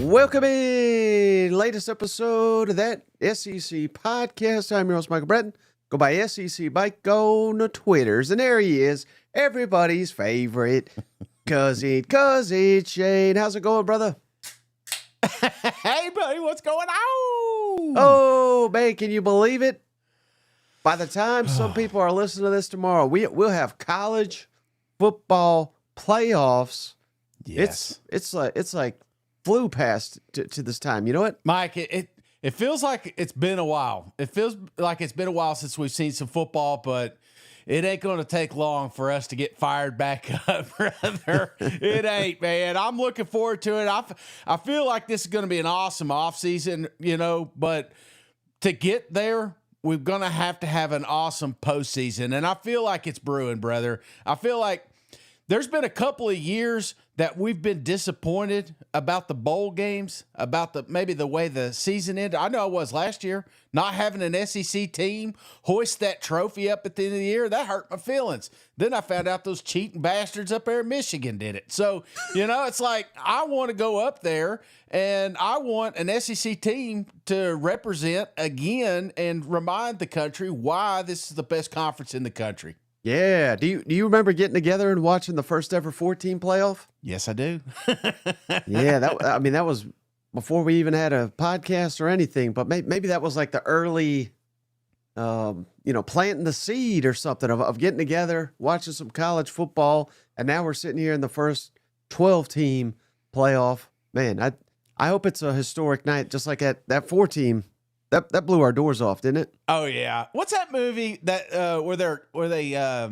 Welcome in, latest episode of that SEC podcast. I'm your host, Michael Breton. Go by SEC Mike on the Twitters. And there he is, everybody's favorite cousin Shane. How's it going, brother? Hey, buddy, what's going on? Oh, man, can you believe it? By the time some people are listening to this tomorrow, we'll have college football playoffs. Yes. It's like flew past to this time. You know what, Mike, it feels like it's been a while. It feels like it's been a while since we've seen some football, but it ain't going to take long for us to get fired back up, brother. It ain't, man. I'm looking forward to it. I feel like this is going to be an awesome offseason, but to get there, we're going to have an awesome postseason, and I feel like it's brewing, brother. I feel like there's been a couple of years that we've been disappointed about the bowl games, about maybe the way the season ended. I know I was last year, not having an SEC team hoist that trophy up at the end of the year. That hurt my feelings. Then I found out those cheating bastards up there in Michigan did it. So, it's like I want to go up there and I want an SEC team to represent again and remind the country why this is the best conference in the country. Yeah. Do you remember getting together and watching the first ever 14 playoff? Yes, I do. Yeah, that was before we even had a podcast or anything, but maybe that was like the early, planting the seed or something of getting together, watching some college football, and now we're sitting here in the first 12-team playoff. Man, I hope it's a historic night, just like that 4-team. That blew our doors off, didn't it? Oh yeah. What's that movie that where they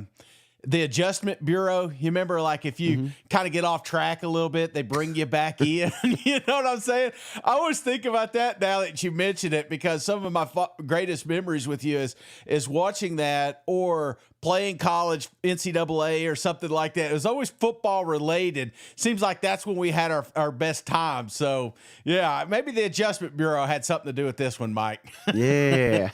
the Adjustment Bureau? You remember, like, if you kind of get off track a little bit, they bring you back in. You know what I'm saying? I always think about that now that you mention it, because some of my greatest memories with you is watching that or playing college NCAA or something like that. It was always football related. Seems like that's when we had our best time. So yeah, maybe the Adjustment Bureau had something to do with this one, Mike. Yeah.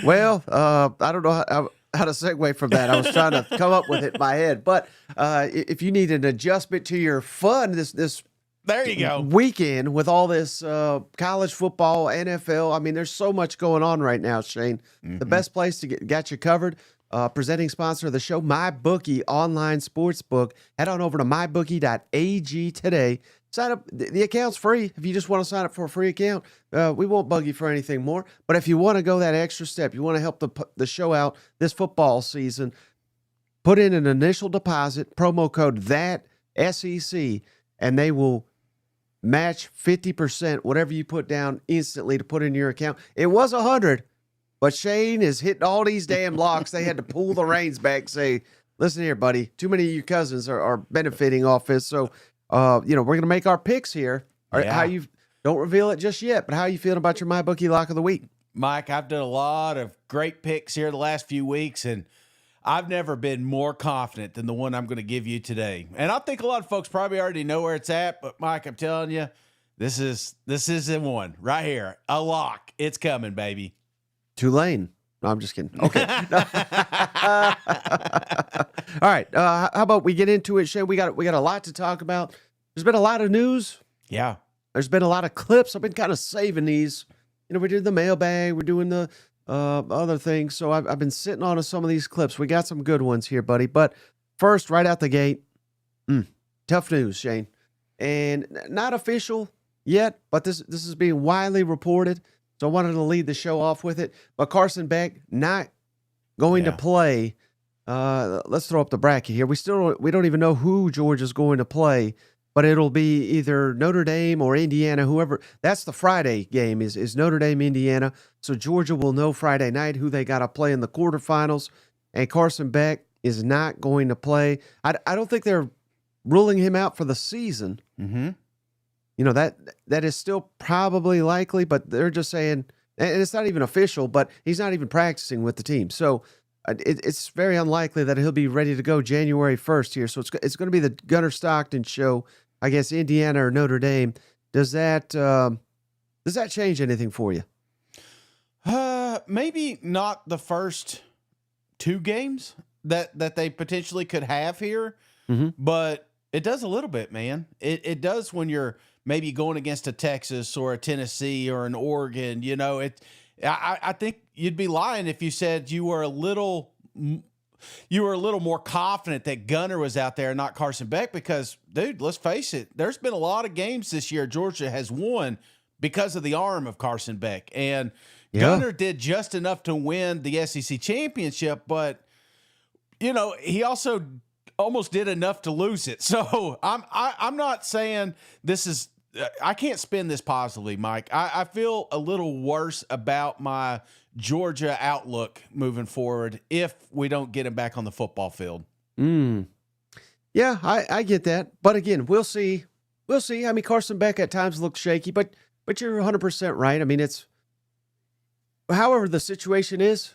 Well, I don't know how to segue from that. I was trying to come up with it in my head, but if you need an adjustment to your fun this there you go weekend with all this college football, NFL, I mean, there's so much going on right now, Shane. The best place to got you covered. Presenting sponsor of the show, MyBookie online sportsbook. Head on over to mybookie.ag today. Sign up. The account's free. If you just want to sign up for a free account, we won't bug you for anything more. But if you want to go that extra step, you want to help the show out this football season, put in an initial deposit, promo code THATSEC, and they will match 50%, whatever you put down, instantly to put in your account. It was 100, but Shane is hitting all these damn locks. They had to pull the reins back, say, listen here, buddy, too many of you cousins are benefiting off this. So, we're going to make our picks here. Yeah. How you don't reveal it just yet, but how are you feeling about your MyBookie lock of the week? Mike, I've done a lot of great picks here the last few weeks, and I've never been more confident than the one I'm going to give you today. And I think a lot of folks probably already know where it's at, but Mike, I'm telling you, this is the one right here. A lock. It's coming, baby. Tulane. No, I'm just kidding. Okay. All right. How about we get into it, Shane? We got a lot to talk about. There's been a lot of news. Yeah. There's been a lot of clips. I've been kind of saving these. We did the mailbag. We're doing the other things. So I've been sitting on some of these clips. We got some good ones here, buddy. But first, right out the gate, tough news, Shane. And not official yet, but this is being widely reported. So I wanted to lead the show off with it. But Carson Beck not going to play. Let's throw up the bracket here. We don't even know who Georgia's going to play, but it'll be either Notre Dame or Indiana, whoever. That's the Friday game is Notre Dame, Indiana. So Georgia will know Friday night who they got to play in the quarterfinals. And Carson Beck is not going to play. I don't think they're ruling him out for the season. Mm-hmm. That is still probably likely, but they're just saying, and it's not even official, but he's not even practicing with the team. So it's very unlikely that he'll be ready to go January 1st here. So it's going to be the Gunnar Stockton show, I guess, Indiana or Notre Dame. Does that change anything for you? Maybe not the first two games that they potentially could have here, but It does a little bit, man. It does when you're maybe going against a Texas or a Tennessee or an Oregon. You know, I think you'd be lying if you said you were a little more confident that Gunner was out there and not Carson Beck, because, dude, let's face it, there's been a lot of games this year Georgia has won because of the arm of Carson Beck. And Gunner did just enough to win the SEC championship, but, you know, he also almost did enough to lose it. So I'm not saying this is I can't spin this positively, Mike. I feel a little worse about my Georgia outlook moving forward if we don't get him back on the football field. Yeah, I get that. But again, we'll see. We'll see. I mean, Carson Beck at times looks shaky, but you're 100% right. I mean, it's however the situation is,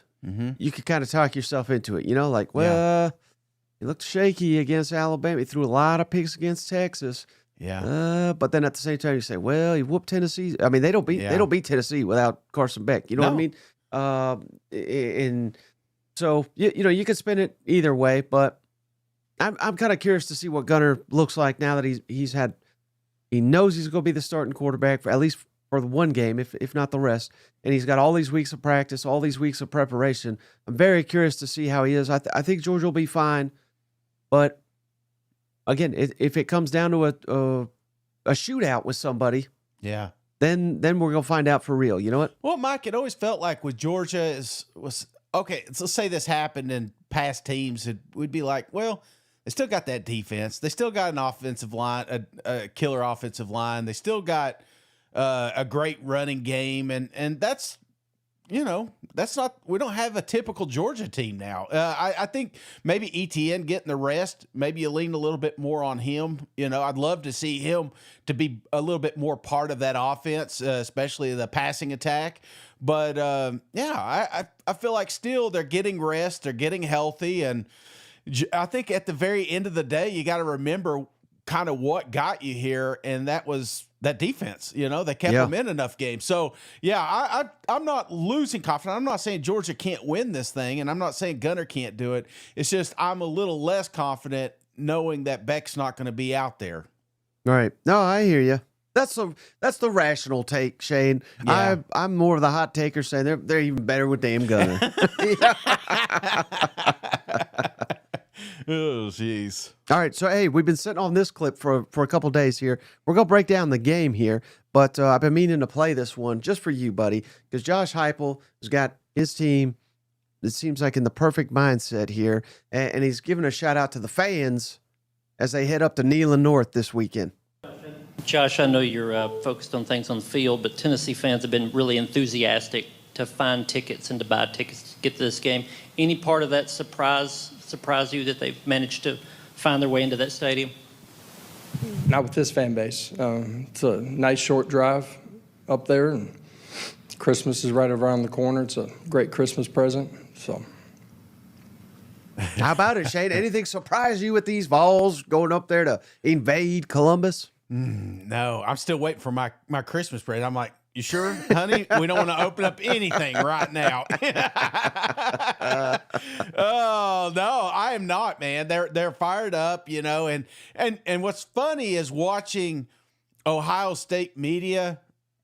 you could kind of talk yourself into it. You know, like, well, he looked shaky against Alabama. He threw a lot of picks against Texas. Yeah. But then at the same time, you say, well, he whooped Tennessee. I mean, they don't beat Tennessee without Carson Beck. You know what I mean? And so you could spin it either way. But I'm kind of curious to see what Gunner looks like now that he knows he's going to be the starting quarterback for at least for the one game, if not the rest. And he's got all these weeks of practice, all these weeks of preparation. I'm very curious to see how he is. I think Georgia will be fine. But again, if it comes down to a shootout with somebody, then we're gonna find out for real. You know what? Well, Mike, it always felt like with Georgia was okay. Let's say this happened in past teams, we'd be like, well, they still got that defense. They still got an offensive line, a killer offensive line. They still got a great running game, and that's. You know, that's not. We don't have a typical Georgia team now. I think maybe ETN getting the rest. Maybe you lean a little bit more on him. You know, I'd love to see him to be a little bit more part of that offense, especially the passing attack. But I feel like still they're getting rest. They're getting healthy, and I think at the very end of the day, you got to remember kind of what got you here, and that was that defense. You know, they kept them in enough games. So, I'm not losing confidence. I'm not saying Georgia can't win this thing, and I'm not saying Gunner can't do it. It's just I'm a little less confident knowing that Beck's not going to be out there. All right. No, I hear you. That's the rational take, Shane. Yeah. I'm more of the hot taker saying they're even better with damn Gunner. Oh, jeez. All right, so, hey, we've been sitting on this clip for a couple days here. We're going to break down the game here, but I've been meaning to play this one just for you, buddy, because Josh Heupel has got his team, it seems like, in the perfect mindset here, and he's giving a shout-out to the fans as they head up to Neyland North this weekend. Josh, I know you're focused on things on the field, but Tennessee fans have been really enthusiastic to find tickets and to buy tickets to get to this game. Any part of that surprise you that they've managed to find their way into that stadium? Not with this fan base. It's a nice short drive up there, and Christmas is right around the corner. It's a great Christmas present. So, how about it, Shane? Anything surprise you with these Vols going up there to invade Columbus? No, I'm still waiting for my Christmas present. I'm like, you sure, honey? We don't want to open up anything right now. Oh, no, I am not, man. They're fired up, you know, and what's funny is watching Ohio State media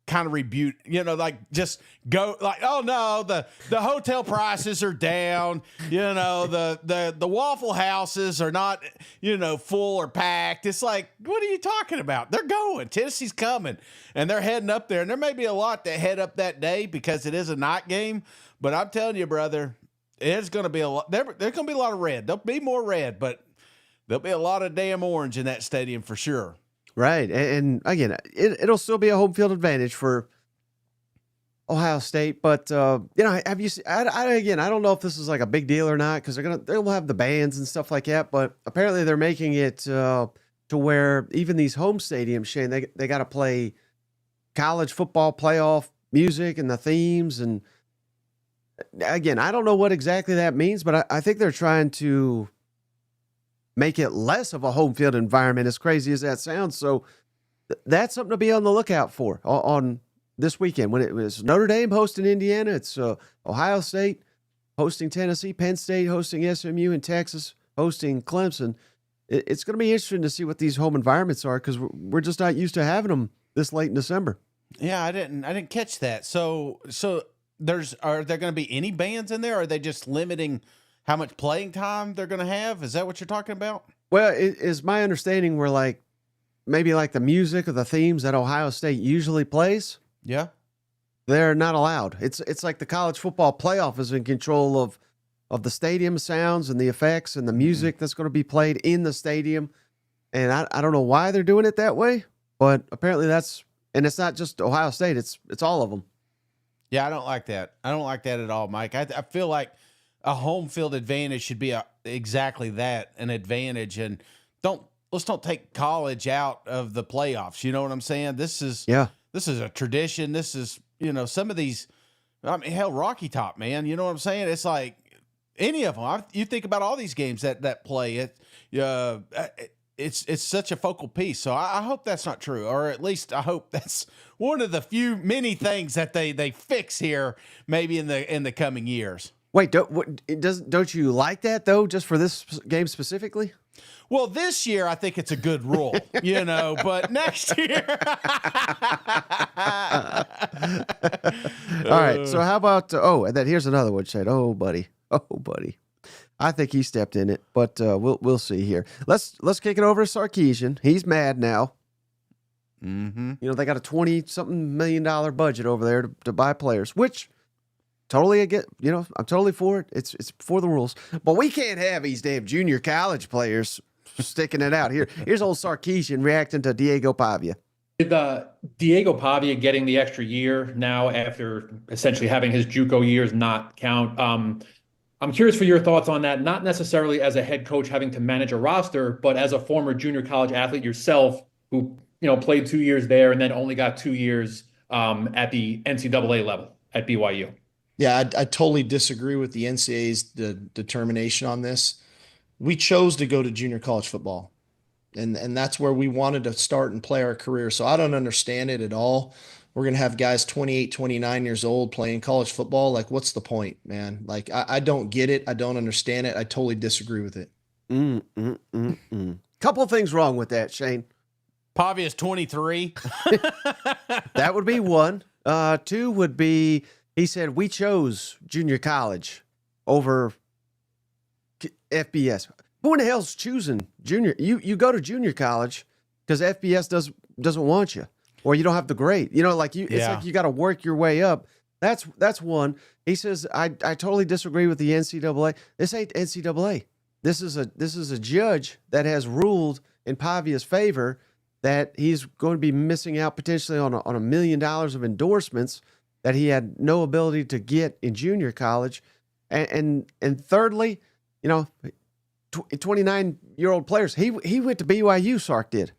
kind of rebuke, you know, like just go like, oh no, the hotel prices are down, you know, the Waffle Houses are not, you know, full or packed. It's like, what are you talking about? They're going. Tennessee's coming, and they're heading up there. And there may be a lot that head up that day because it is a night game. But I'm telling you, brother, it's going to be a lot. There's going to be a lot of red. There'll be more red, but there'll be a lot of damn orange in that stadium for sure. Right. And again, it'll still be a home field advantage for Ohio State. But, you know, have you seen, I don't know if this is like a big deal or not, because they'll have the bands and stuff like that. But apparently they're making it to where even these home stadiums, Shane, they got to play college football playoff music and the themes. And again, I don't know what exactly that means, but I think they're trying to make it less of a home field environment, as crazy as that sounds. So that's something to be on the lookout for on this weekend. When it was Notre Dame hosting Indiana, it's Ohio State hosting Tennessee, Penn State hosting SMU, and Texas hosting Clemson. it's going to be interesting to see what these home environments are because we're just not used to having them this late in December. Yeah, I didn't catch that. So are there going to be any bands in there? Or are they just limiting how much playing time they're going to have? Is that what you're talking about? Well, it is my understanding where maybe the music or the themes that Ohio State usually plays. Yeah. They're not allowed. It's like the college football playoff is in control of the stadium sounds and the effects and the music that's going to be played in the stadium. And I don't know why they're doing it that way, but apparently and it's not just Ohio State. It's all of them. Yeah, I don't like that. I don't like that at all, Mike. I feel like a home field advantage should be exactly that, an advantage. And let's don't take college out of the playoffs. You know what I'm saying? This is a tradition. This is, some of these, hell, Rocky Top, man. You know what I'm saying? It's like any of them. You think about all these games that play it's such a focal piece. So I hope that's not true, or at least I hope that's one of the many things that they fix here, maybe in the coming years. Wait, don't you like that though? Just for this game specifically? Well, this year I think it's a good rule, but next year. All right. So how about? And then here's another one. Said, "Oh, buddy. I think he stepped in it, but we'll see here. Let's kick it over to Sarkisian. He's mad now. Mm-hmm. They got a $20-something million budget over there to buy players, which totally I'm totally for it. It's for the rules, but we can't have these damn junior college players sticking it out here. Here's old Sarkisian reacting to Diego Pavia. With Diego Pavia getting the extra year now after essentially having his JUCO years not count, I'm curious for your thoughts on that, not necessarily as a head coach having to manage a roster, but as a former junior college athlete yourself who, played 2 years there and then only got 2 years at the NCAA level at BYU. Yeah, I totally disagree with the NCAA's determination on this. We chose to go to junior college football, and that's where we wanted to start and play our career. So I don't understand it at all. We're going to have guys 28, 29 years old playing college football. What's the point, man? I don't get it. I don't understand it. I totally disagree with it. Couple of things wrong with that, Shane. Pavia's 23. That would be one. Two would be, he said, we chose junior college over FBS. Who in the hell's choosing junior? You go to junior college because FBS doesn't want you. Or you don't have the grade, it's like you got to work your way up. That's one. He says, I totally disagree with the NCAA. This ain't NCAA. This is a judge that has ruled in Pavia's favor that he's going to be missing out potentially on $1 million of endorsements that he had no ability to get in junior college. And thirdly, 29-year-old players. He went to BYU, Sark did.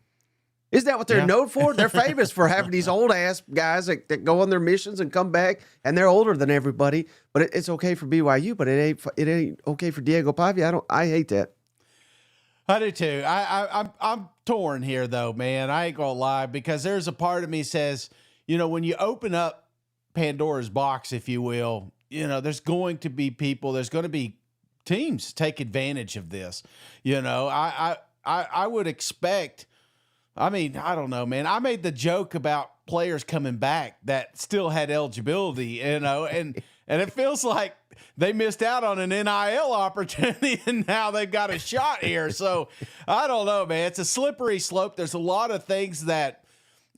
Isn't that what they're known for? They're famous for having these old-ass guys that go on their missions and come back, and they're older than everybody. But it's okay for BYU, but it ain't okay for Diego Pavia. I hate that. I do too. I'm torn here, though, man. I ain't gonna lie, because there's a part of me says, when you open up Pandora's box, if you will, there's going to be people, there's going to be teams take advantage of this. I would expect. I don't know, man. I made the joke about players coming back that still had eligibility, and it feels like they missed out on an NIL opportunity, and now they've got a shot here. So I don't know, man. It's a slippery slope. There's a lot of things that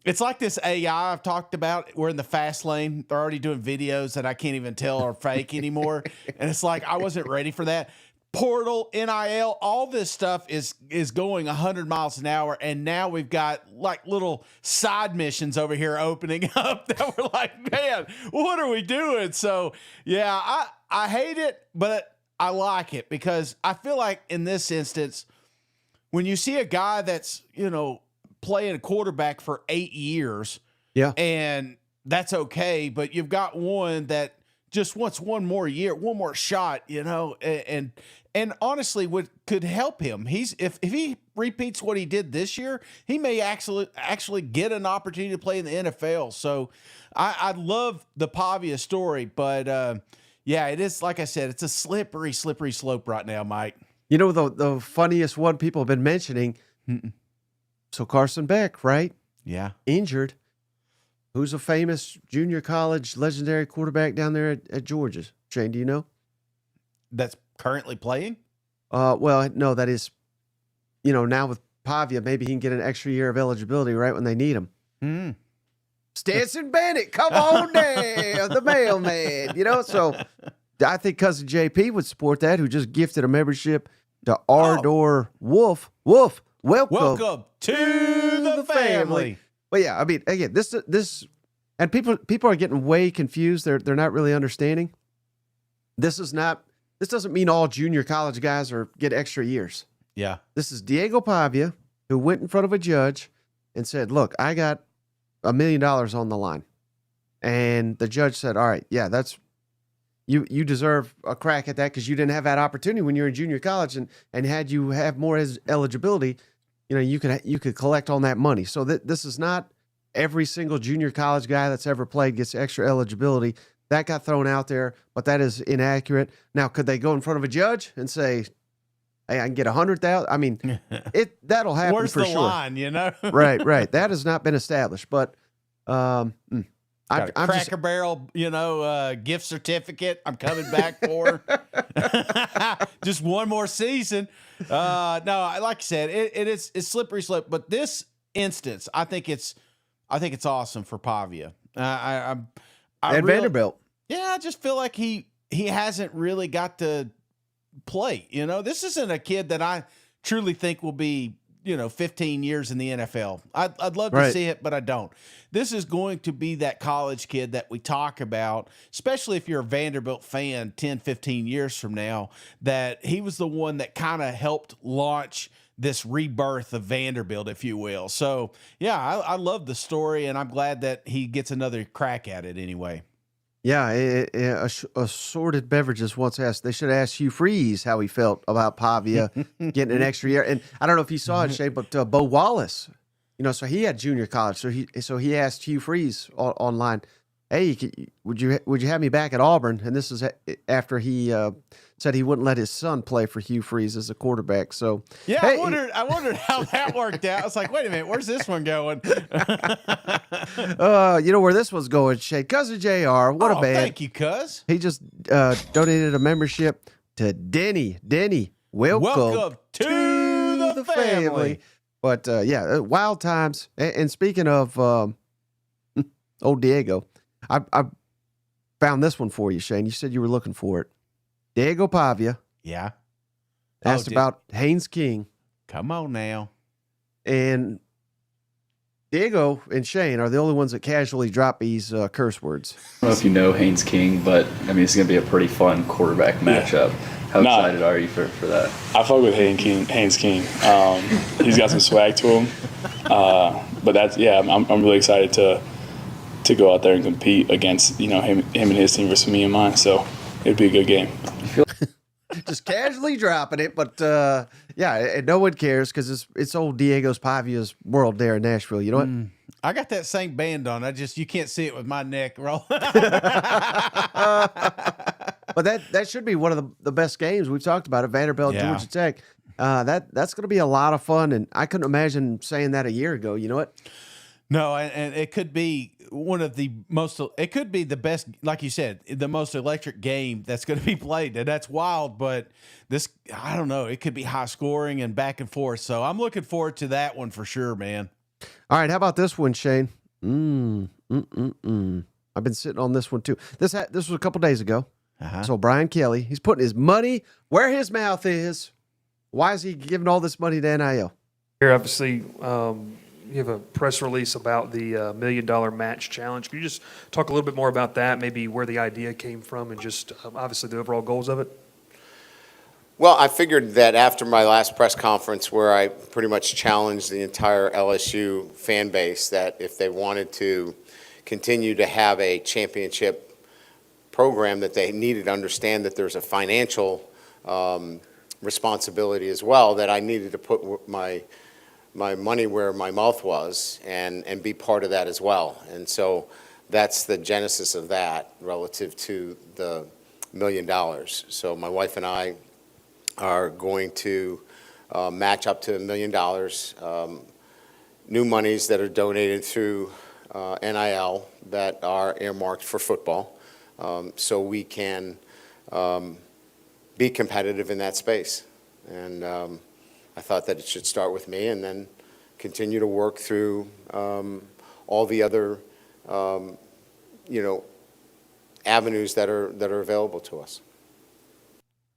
it's like this AI I've talked about. We're in the fast lane. They're already doing videos that I can't even tell are fake anymore, and it's like I wasn't ready for that. Portal, NIL, all this stuff is going 100 miles an hour, and now we've got little side missions over here opening up that we're like, man, what are we doing? So yeah, I hate it, but I like it because I feel like in this instance, when you see a guy that's playing a quarterback for 8 years, and that's okay, but you've got one that just wants one more year, one more shot, and honestly could help him. If he repeats what he did this year, he may actually get an opportunity to play in the NFL. So I love the Pavia story, but it is, like I said, it's a slippery slope right now, Mike. You know, the funniest one people have been mentioning. So Carson Beck, right? Yeah. Injured. Who's a famous junior college legendary quarterback down there at Georgia? Shane, do you know? That's currently playing? Well, no, that is, now with Pavia, maybe he can get an extra year of eligibility right when they need him. Stetson Bennett, come on down, the mailman. So I think Cousin JP would support that, who just gifted a membership to Ardor Wolf. Wolf, welcome to the family. But yeah, I mean, again, this, and people are getting way confused. They're not really understanding. This doesn't mean all junior college guys get extra years. Yeah. This is Diego Pavia, who went in front of a judge and said, look, I got $1 million on the line. And the judge said, all right, yeah, that's, you deserve a crack at that because you didn't have that opportunity when you were in junior college, and had you have more eligibility, you could collect on that money. So this is not every single junior college guy that's ever played gets extra eligibility. That got thrown out there, but that is inaccurate. Now, could they go in front of a judge and say, hey, I can get 100,000? I mean, that'll happen. Where's for the sure. line, Right. That has not been established, but I'm Cracker Barrel, gift certificate. I'm coming back for just one more season. No, like I said, it's slippery slope. But this instance, I think it's awesome for Pavia. Vanderbilt. Yeah, I just feel like he hasn't really got to play. This isn't a kid that I truly think will be 15 years in the NFL. I'd love to see it, but I don't. This is going to be that college kid that we talk about, especially if you're a Vanderbilt fan 10, 15 years from now, that he was the one that kind of helped launch this rebirth of Vanderbilt, if you will. So, yeah, I love the story, and I'm glad that he gets another crack at it anyway. Yeah, Assorted Beverages once asked, they should ask Hugh Freeze how he felt about Pavia getting an extra year. And I don't know if you saw it, Shane, but Bo Wallace, so he had junior college. So he asked Hugh Freeze online, hey, would you have me back at Auburn? And this is after he said he wouldn't let his son play for Hugh Freeze as a quarterback. So yeah, hey, I wondered how that worked out. I was like, wait a minute, where's this one going? Where this was going, Shane. Cousin JR, what a man. Thank you, cuz. He just donated a membership to Denny. Denny, welcome to the family. But wild times. And speaking of old Diego, I found this one for you, Shane. You said you were looking for it. Diego Pavia. Yeah. Asked about Haynes King. Come on now. And Diego and Shane are the only ones that casually drop these curse words. I don't know if you know Haynes King, but I mean, it's going to be a pretty fun quarterback matchup. How excited are you for that? I fuck with Haynes King. He's got some swag to him. But I'm really excited to go out there and compete against him and his team versus me and mine. So it'd be a good game. Just casually dropping it, but and no one cares because it's old Diego's Pavia's world there in Nashville. You know what? I got that same band on. You can't see it with my neck roll. But that should be one of the best games we've talked about at Vanderbilt, Georgia Tech. That's going to be a lot of fun, and I couldn't imagine saying that a year ago. You know what? No, and it could be one of the most. It could be the best, like you said, the most electric game that's going to be played, and that's wild. But this, I don't know. It could be high scoring and back and forth. So I'm looking forward to that one for sure, man. All right, how about this one, Shane? I've been sitting on this one too. This was a couple days ago. So Brian Kelly, he's putting his money where his mouth is. Why is he giving all this money to NIL? Here, obviously, you have a press release about the $1 million match challenge. Can you just talk a little bit more about that, maybe where the idea came from and just obviously the overall goals of it? Well, I figured that after my last press conference where I pretty much challenged the entire LSU fan base that if they wanted to continue to have a championship program that they needed to understand that there's a financial responsibility as well, that I needed to put my money where my mouth was and be part of that as well. And so that's the genesis of that relative to the $1 million. So my wife and I are going to match up to $1 million. New monies that are donated through NIL that are earmarked for football, so we can be competitive in that space. And I thought that it should start with me and then continue to work through all the other, avenues that are available to us.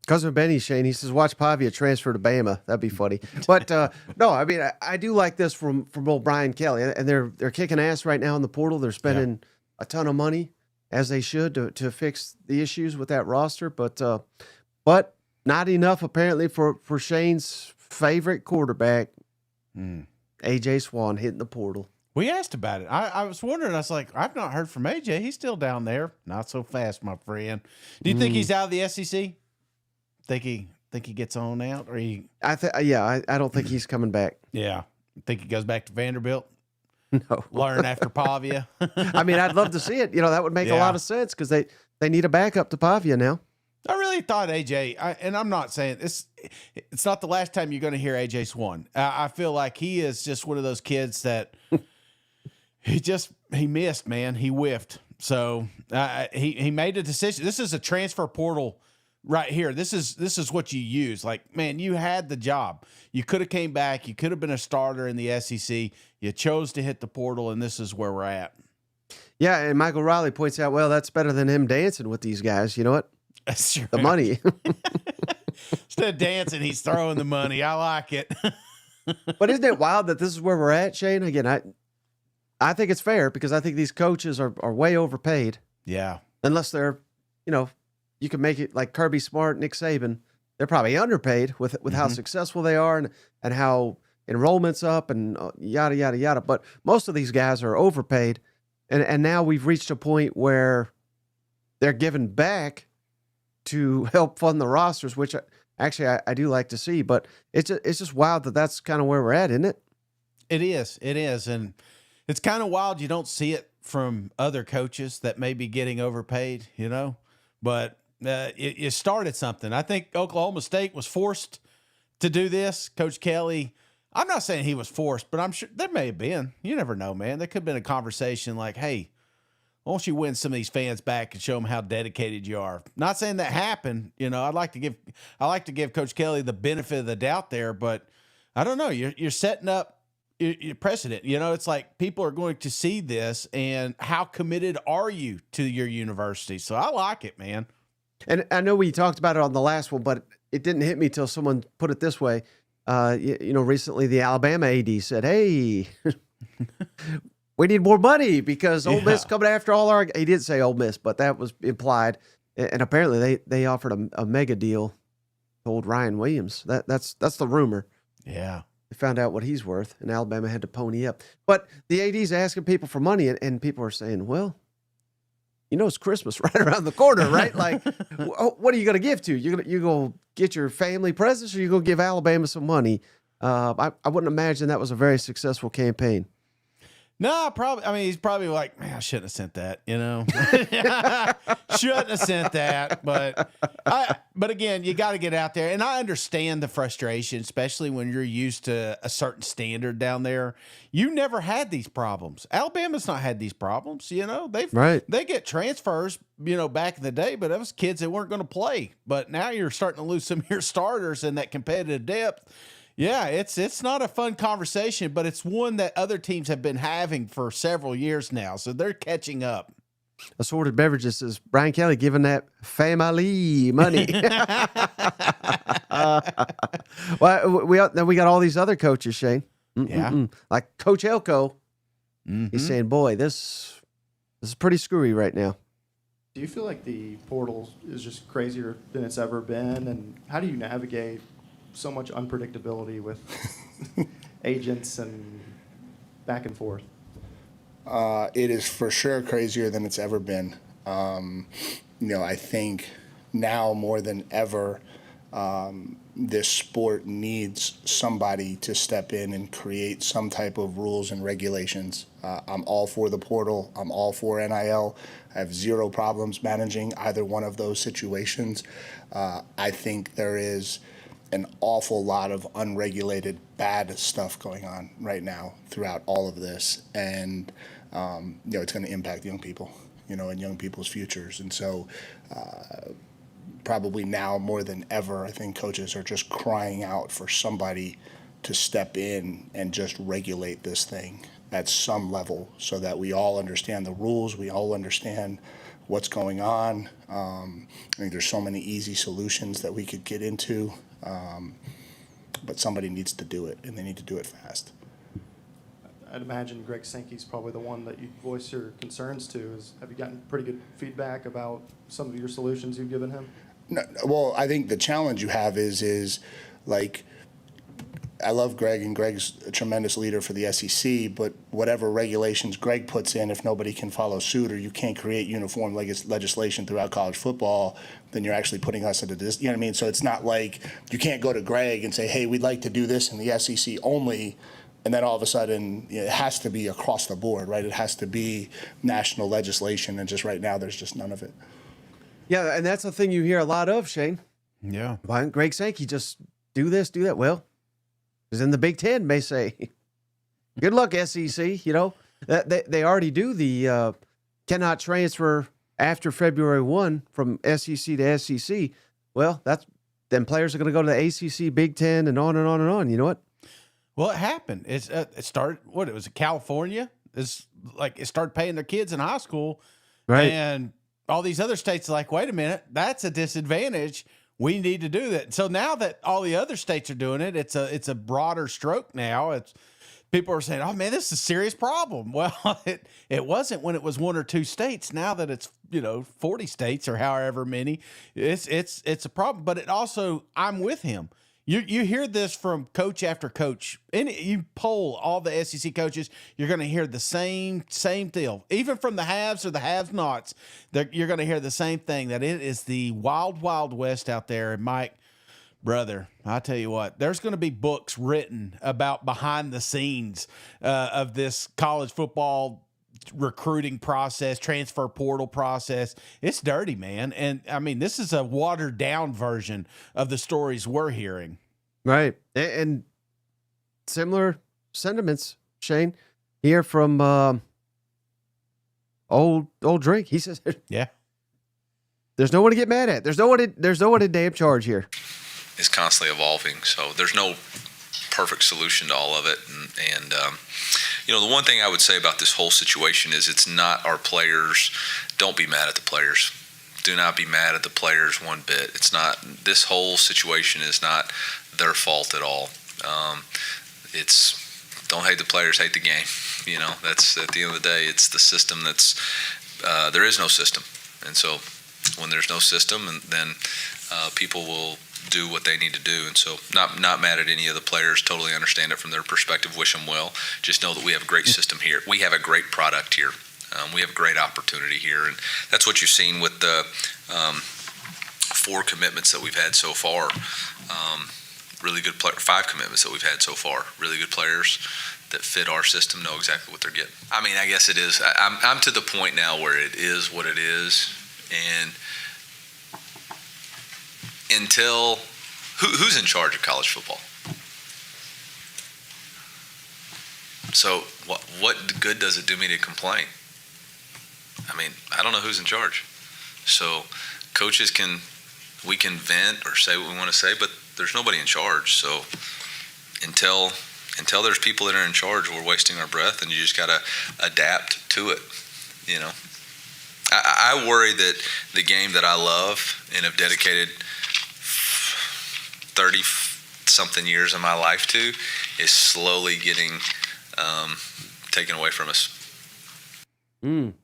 Cousin Benny, Shane, he says, watch Pavia transfer to Bama. That'd be funny. But no, I mean, I do like this from old Brian Kelly. And they're kicking ass right now in the portal. They're spending a ton of money, as they should, to fix the issues with that roster. But not enough, apparently, for Shane's favorite quarterback, A.J. Swan, hitting the portal. We asked about it. I was wondering. I was like, I've not heard from AJ. He's still down there. Not so fast, my friend. Do you think he's out of the SEC? Think he gets on out, or he? I don't think he's coming back. Yeah, think he goes back to Vanderbilt. No, learn after Pavia. I mean, I'd love to see it. That would make a lot of sense because they need a backup to Pavia now. I really thought AJ, and I'm not saying this. It's not the last time you're going to hear AJ Swan. I feel like he is just one of those kids that he missed, man. He whiffed. So he made a decision. This is a transfer portal right here. This is what you use. Like, man, you had the job. You could have came back. You could have been a starter in the SEC. You chose to hit the portal, and this is where we're at. Yeah, and Michael Riley points out, well, that's better than him dancing with these guys. You know what? That's true. The money. Instead of dancing, he's throwing the money. I like it. But isn't it wild that this is where we're at, Shane? Again, I think it's fair because I think these coaches are way overpaid. Yeah. Unless they're, you can make it like Kirby Smart, Nick Saban. They're probably underpaid with how successful they are and how enrollment's up and yada, yada, yada. But most of these guys are overpaid. And now we've reached a point where they're giving back to help fund the rosters, which actually I do like to see. But it's just wild that that's kind of where we're at, isn't it? It is. And it's kind of wild you don't see it from other coaches that may be getting overpaid, But you started something. I think Oklahoma State was forced to do this. Coach Kelly, I'm not saying he was forced, but I'm sure there may have been. You never know, man. There could have been a conversation like, hey, why don't you win some of these fans back and show them how dedicated you are? Not saying that happened. I like to give Coach Kelly the benefit of the doubt there, but I don't know. You're setting up your precedent. It's like people are going to see this, and how committed are you to your university? So I like it, man. And I know we talked about it on the last one, but it didn't hit me till someone put it this way. Recently the Alabama AD said, hey, we need more money because Ole Miss coming after all our – he didn't say Ole Miss, but that was implied. And apparently they offered a mega deal to old Ryan Williams. That's the rumor. Yeah. They found out what he's worth, and Alabama had to pony up. But the AD's asking people for money, and people are saying, well, it's Christmas right around the corner, right? Like, what are you going to give to? You going to get your family presents, or you going to give Alabama some money? I wouldn't imagine that was a very successful campaign. No, probably. I mean, he's probably like, man, I shouldn't have sent that, Shouldn't have sent that. But again, you got to get out there. And I understand the frustration, especially when you're used to a certain standard down there. You never had these problems. Alabama's not had these problems, They get transfers, back in the day, but that was kids that weren't going to play. But now you're starting to lose some of your starters in that competitive depth. Yeah, it's not a fun conversation, but it's one that other teams have been having for several years now, so they're catching up. Assorted Beverages says, Brian Kelly giving that family money. Well, we got all these other coaches, Shane. Yeah. Like Coach Elko. He's saying, boy, this is pretty screwy right now. Do you feel like the portal is just crazier than it's ever been? And how do you navigate so much unpredictability with agents and back and forth? It is for sure crazier than it's ever been. I think now more than ever, this sport needs somebody to step in and create some type of rules and regulations. I'm all for the portal. I'm all for NIL. I have zero problems managing either one of those situations. I think there is an awful lot of unregulated bad stuff going on right now throughout all of this, and it's going to impact young people, and young people's futures. And so probably now more than ever, I think coaches are just crying out for somebody to step in and just regulate this thing at some level so that we all understand the rules, we all understand what's going on. I think there's so many easy solutions that we could get into, but somebody needs to do it, and they need to do it fast. I'd imagine Greg Sankey's probably the one that you voice your concerns to. Have you gotten pretty good feedback about some of your solutions you've given him? No, well, I think the challenge you have is like, I love Greg, and Greg's a tremendous leader for the SEC, but whatever regulations Greg puts in, if nobody can follow suit or you can't create uniform legislation throughout college football, then you're actually putting us at a you know what I mean? So it's not like you can't go to Greg and say, hey, we'd like to do this in the SEC only, and then all of a sudden it has to be across the board, right? It has to be national legislation, and just right now there's just none of it. Yeah, and that's the thing you hear a lot of, Shane. Yeah. Why don't Greg Sankey just do this, do that? Well, because in the Big Ten may say, good luck, SEC. They already do the cannot transfer after February 1 from SEC to SEC. Well, then players are going to go to the ACC, Big Ten, and on and on and on. You know what? Well, it happened. It started, it was California. It started paying their kids in high school. Right. And all these other states are like, wait a minute, that's a disadvantage. We need to do that. So now that all the other states are doing it, it's a broader stroke now. People are saying, oh man, this is a serious problem. Well, it wasn't when it was one or two states. Now that it's 40 states or however many, it's a problem. But it also, I'm with him. You hear this from coach after coach. And you poll all the SEC coaches, you're going to hear the same deal. Even from the haves or the have-nots, you're going to hear the same thing, that it is the wild, wild west out there. And Mike, brother, I tell you what, there's going to be books written about behind the scenes of this college football recruiting process, transfer portal process. It's dirty, man. And I mean, this is a watered down version of the stories we're hearing. Right. And similar sentiments, Shane, here from old Drink. He says, yeah, there's no one to get mad at. There's no one in damn charge here. It's constantly evolving, so there's no perfect solution to all of it. And the one thing I would say about this whole situation is it's not our players. Don't be mad at the players. Do not be mad at the players one bit. It's not, this whole situation is not their fault at all. It's, don't hate the players, hate the game. That's, at the end of the day, it's the system that's, there is no system. And so when there's no system, and then people will do what they need to do. And so not mad at any of the players, totally understand it from their perspective, wish them well. Just know that we have a great system here. We have a great product here. We have a great opportunity here. And that's what you've seen with the 4 commitments that we've had so far. Really good 5 commitments that we've had so far. Really good players that fit our system, know exactly what they're getting. I mean, I guess it is. I'm to the point now where it is what it is. And until who's in charge of college football? So what good does it do me to complain? I mean, I don't know who's in charge. So coaches we can vent or say what we want to say, but there's nobody in charge. So until there's people that are in charge, we're wasting our breath, and you just got to adapt to it. I worry that the game that I love and have dedicated 30-something years of my life to is slowly getting taken away from us.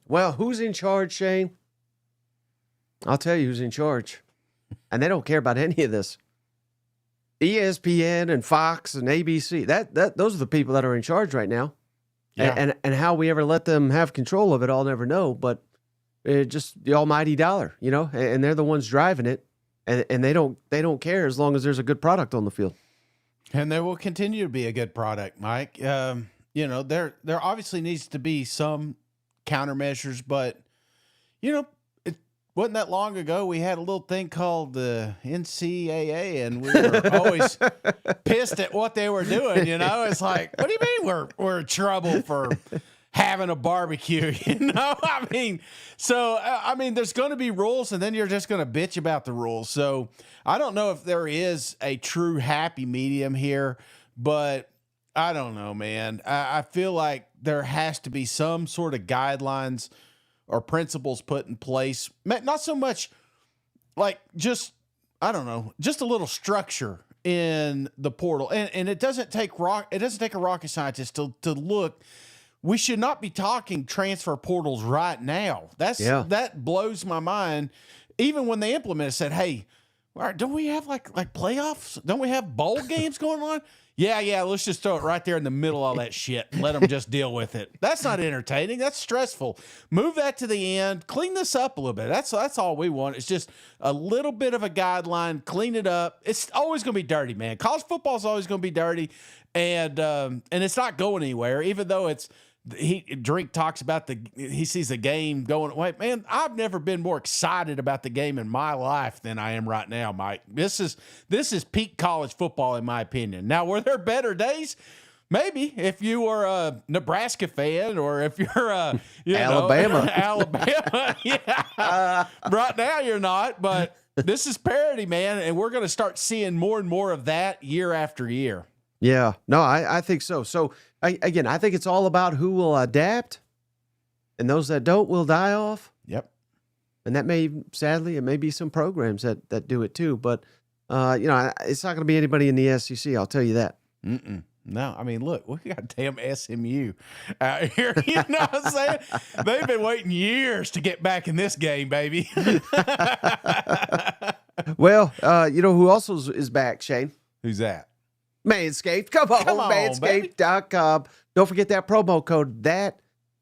Well, who's in charge, Shane? I'll tell you who's in charge. And they don't care about any of this. ESPN and Fox and ABC, those are the people that are in charge right now. Yeah. And how we ever let them have control of it, I'll never know. But just the almighty dollar, and they're the ones driving it. And they don't care as long as there's a good product on the field. And there will continue to be a good product, Mike. There obviously needs to be some countermeasures, but wasn't that long ago we had a little thing called the NCAA, and we were always pissed at what they were doing. It's like, what do you mean we're in trouble for having a barbecue? There's going to be rules, and then you're just going to bitch about the rules. So I don't know if there is a true happy medium here, but I don't know, man. I feel like there has to be some sort of guidelines or principles put in place. Not so much like just a little structure in the portal. And it doesn't take a rocket scientist to look. We should not be talking transfer portals right now. That blows my mind. Even when they implemented, said, hey, don't we have like playoffs? Don't we have bowl games going on? Yeah, let's just throw it right there in the middle of all that shit and let them just deal with it. That's not entertaining. That's stressful. Move that to the end. Clean this up a little bit. That's all we want. It's just a little bit of a guideline. Clean it up. It's always going to be dirty, man. College football is always going to be dirty, and it's not going anywhere, even though Drink talks about he sees the game going away. Man, I've never been more excited about the game in my life than I am right now, Mike. This is peak college football, in my opinion. Now, were there better days? Maybe if you were a Nebraska fan, or if you're Alabama. Alabama. Yeah. Right now you're not, but this is parity, man, and we're going to start seeing more and more of that year after year. Yeah, no, I think so. So I think it's all about who will adapt, and those that don't will die off. Yep. And that sadly, it may be some programs that do it too. But it's not going to be anybody in the SEC. I'll tell you that. No, I mean, look, we got damn SMU out here. You know what I'm saying? They've been waiting years to get back in this game, baby. Well, who also is back, Shane? Who's that? Manscaped. Come on, Manscaped.com. Don't forget that promo code, that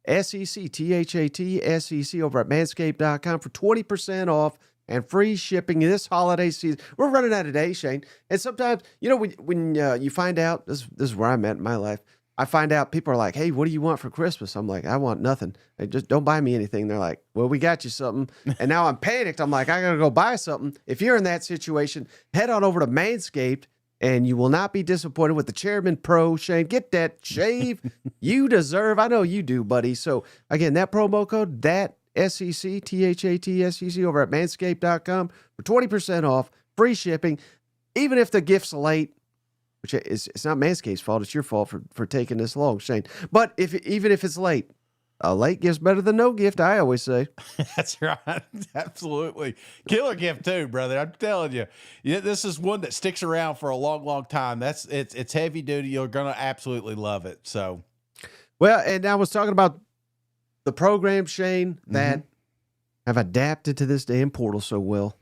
SEC, THAT SEC, over at Manscaped.com for 20% off and free shipping this holiday season. We're running out of days, Shane. And sometimes, when you find out, this is where I'm at in my life. I find out people are like, hey, what do you want for Christmas? I'm like, I want nothing. Just don't buy me anything. They're like, well, we got you something. And now I'm panicked. I'm like, I got to go buy something. If you're in that situation, head on over to Manscaped, and you will not be disappointed with the Chairman Pro, Shane. Get that shave you deserve. I know you do, buddy. So, again, that promo code, that SEC, THAT SEC, over at Manscaped.com for 20% off, free shipping, even if the gift's late, which it's not Manscaped's fault. It's your fault for taking this long, Shane. But even if it's late, a late gift's better than no gift, I always say. That's right. Absolutely. Killer gift too, brother. I'm telling you. This is one that sticks around for a long, long time. It's heavy duty. You're going to absolutely love it. So, well, and I was talking about the program, Shane, that have adapted to this damn portal so well.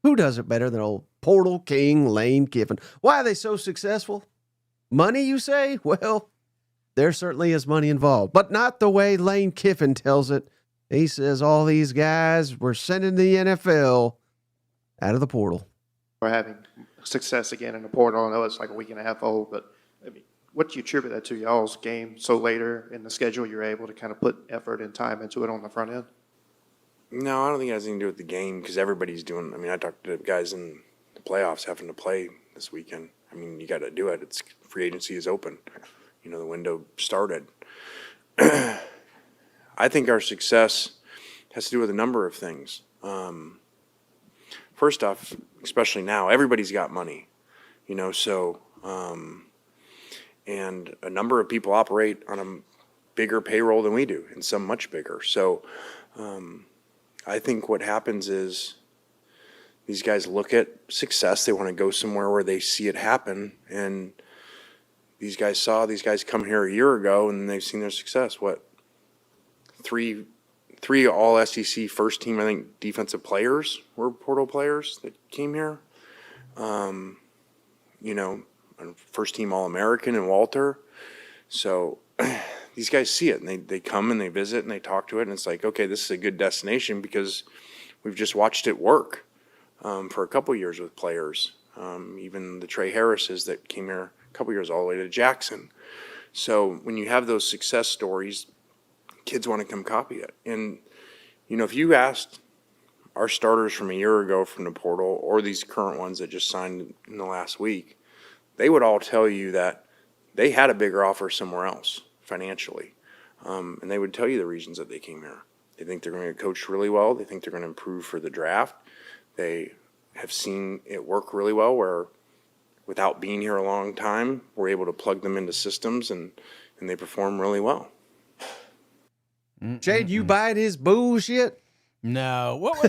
Who does it better than old Portal King Lane Kiffin? Why are they so successful? Money, you say? Well, there certainly is money involved, but not the way Lane Kiffin tells it. He says all these guys were sending the NFL out of the portal. We're having success again in the portal. I know it's like a week and a half old, but I mean, what do you attribute that to? Y'all's game so later in the schedule, you're able to kind of put effort and time into it on the front end? No, I don't think it has anything to do with the game because everybody's doing. I mean, I talked to guys in the playoffs having to play this weekend. I mean, you got to do it. It's free agency is open. The window started. I think our success has to do with a number of things. First off, especially now, everybody's got money, so, and a number of people operate on a bigger payroll than we do, and some much bigger. So I think what happens is these guys look at success. They want to go somewhere where they see it happen, and these guys come here a year ago and they've seen their success. What? Three all SEC first team, I think, defensive players were portal players that came here. First team All-American in Walter. So these guys see it and they come and they visit and they talk to it, and it's like, okay, this is a good destination because we've just watched it work for a couple years with players. Even the Trey Harrises that came here a couple years all the way to Jackson. So when you have those success stories, kids want to come copy it. And, if you asked our starters from a year ago from the portal, or these current ones that just signed in the last week, they would all tell you that they had a bigger offer somewhere else financially. And they would tell you the reasons that they came here. They think they're going to get coached really well. They think they're going to improve for the draft. They have seen it work really well where without being here a long time, we're able to plug them into systems and they perform really well. Shane, you buying his bullshit? No. What were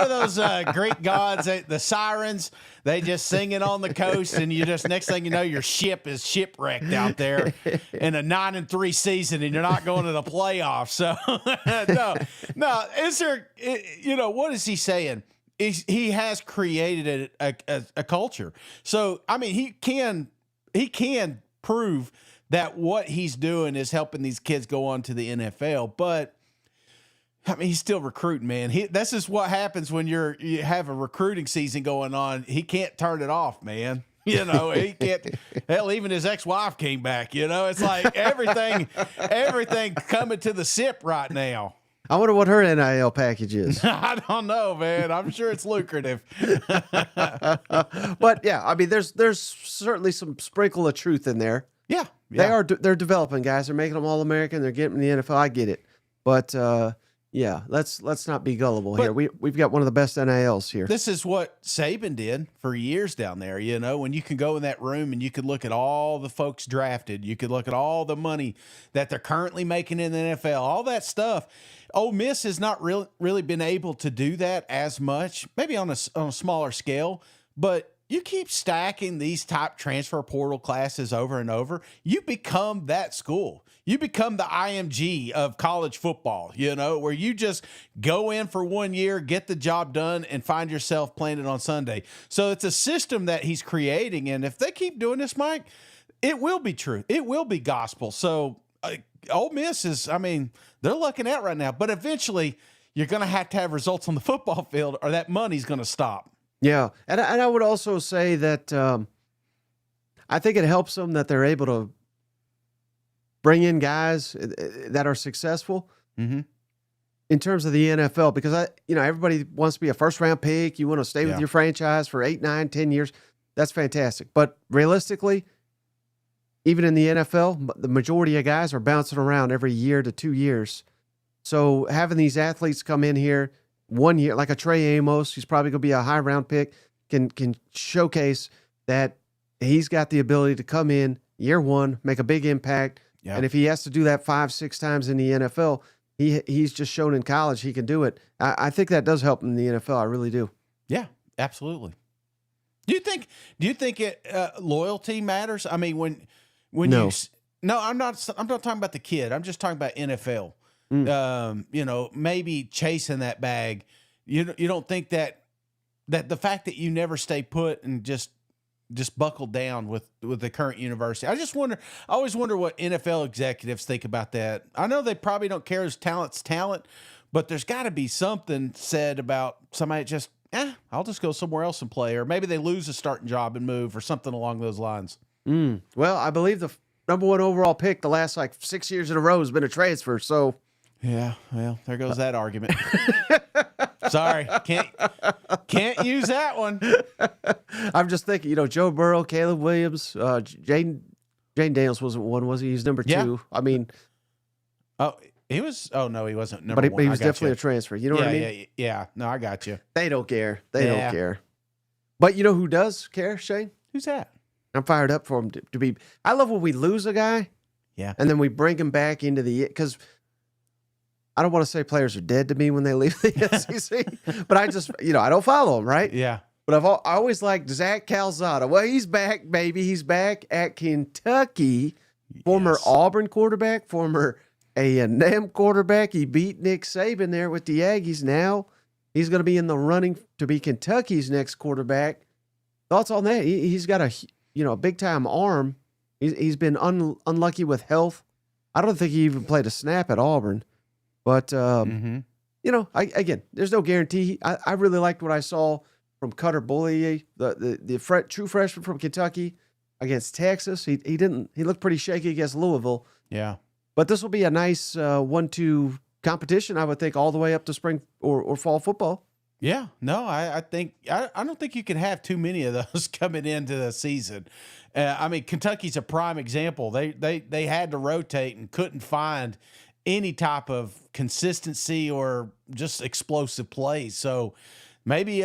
those Greek gods? The sirens? They just singing on the coast, and you just next thing you know, your ship is shipwrecked out there in a 9-3 season, and you're not going to the playoffs. So no. Is there? What is he saying? He has created a culture. So I mean, he can prove that what he's doing is helping these kids go on to the NFL, but. I mean, he's still recruiting, man. This is what happens when you have a recruiting season going on. He can't turn it off, man. He can't. Hell, even his ex-wife came back. It's like everything coming to the SIP right now. I wonder what her NIL package is. I don't know, man. I'm sure it's lucrative. But yeah, I mean, there's certainly some sprinkle of truth in there. Yeah. They're developing guys. They're making them all American. They're getting in the NFL. I get it, but. Yeah, let's not be gullible here. We've got one of the best NILs here. This is what Saban did for years down there, when you can go in that room and you could look at all the folks drafted. You could look at all the money that they're currently making in the NFL, all that stuff. Ole Miss has not really been able to do that as much, maybe on a smaller scale, but you keep stacking these top transfer portal classes over and over, you become that school. You become the IMG of college football, where you just go in for 1 year, get the job done, and find yourself playing it on Sunday. So it's a system that he's creating, and if they keep doing this, Mike, it will be true. It will be gospel. So Ole Miss is, they're looking at right now, but eventually you're going to have results on the football field or that money's going to stop. Yeah, and I would also say that I think it helps them that they're able to bring in guys that are successful in terms of the NFL, because everybody wants to be a first-round pick. You want to stay with your franchise for 8, 9, 10 years. That's fantastic. But realistically, even in the NFL, the majority of guys are bouncing around every year to 2 years. So having these athletes come in here 1 year, like a Trey Amos, he's probably going to be a high-round pick, can showcase that he's got the ability to come in year one, make a big impact. Yeah. And if he has to do that 5-6 times in the NFL, he's just shown in college he can do it. I think that does help him in the NFL. I really do. Yeah, absolutely. Do you think loyalty matters? I mean, when no. I'm not talking about the kid. I'm just talking about NFL. Maybe chasing that bag. You don't think that the fact that you never stay put and just buckled down with the current university. I always wonder what NFL executives think about that. I know they probably don't care as talent's talent, but there's got to be something said about somebody just, I'll just go somewhere else and play, or maybe they lose a starting job and move, or something along those lines. Well, I believe the number 1 overall pick the last 6 years in a row has been a transfer, so. Yeah, well, there goes that argument. Sorry, can't use that one. I'm just thinking, Joe Burrow, Caleb Williams, Jane Daniels wasn't one, was he? He's number 2. Yeah. I mean, he was. Oh no, he wasn't number but 1. He was definitely a transfer. You know what I mean? Yeah. No, I got you. They don't care. They don't care. But you know who does care, Shane? Who's that? I'm fired up for him to be. I love when we lose a guy. Yeah. And then we bring him back into because. I don't want to say players are dead to me when they leave the SEC, but I just, I don't follow them, right? Yeah. But I always liked Zach Calzada. Well, he's back, baby. He's back at Kentucky. Former Auburn quarterback, former A&M quarterback. He beat Nick Saban there with the Aggies. Now he's going to be in the running to be Kentucky's next quarterback. Thoughts on that? He's got a big-time arm. He's been unlucky with health. I don't think he even played a snap at Auburn. But, again, there's no guarantee. I really liked what I saw from Cutter Bullier, the true freshman from Kentucky against Texas. He looked pretty shaky against Louisville. Yeah. But this will be a nice 1-2 competition, I would think, all the way up to spring or fall football. Yeah, no, I think I don't think you can have too many of those coming into the season. I mean, Kentucky's a prime example. They had to rotate and couldn't find any type of consistency or just explosive plays. So maybe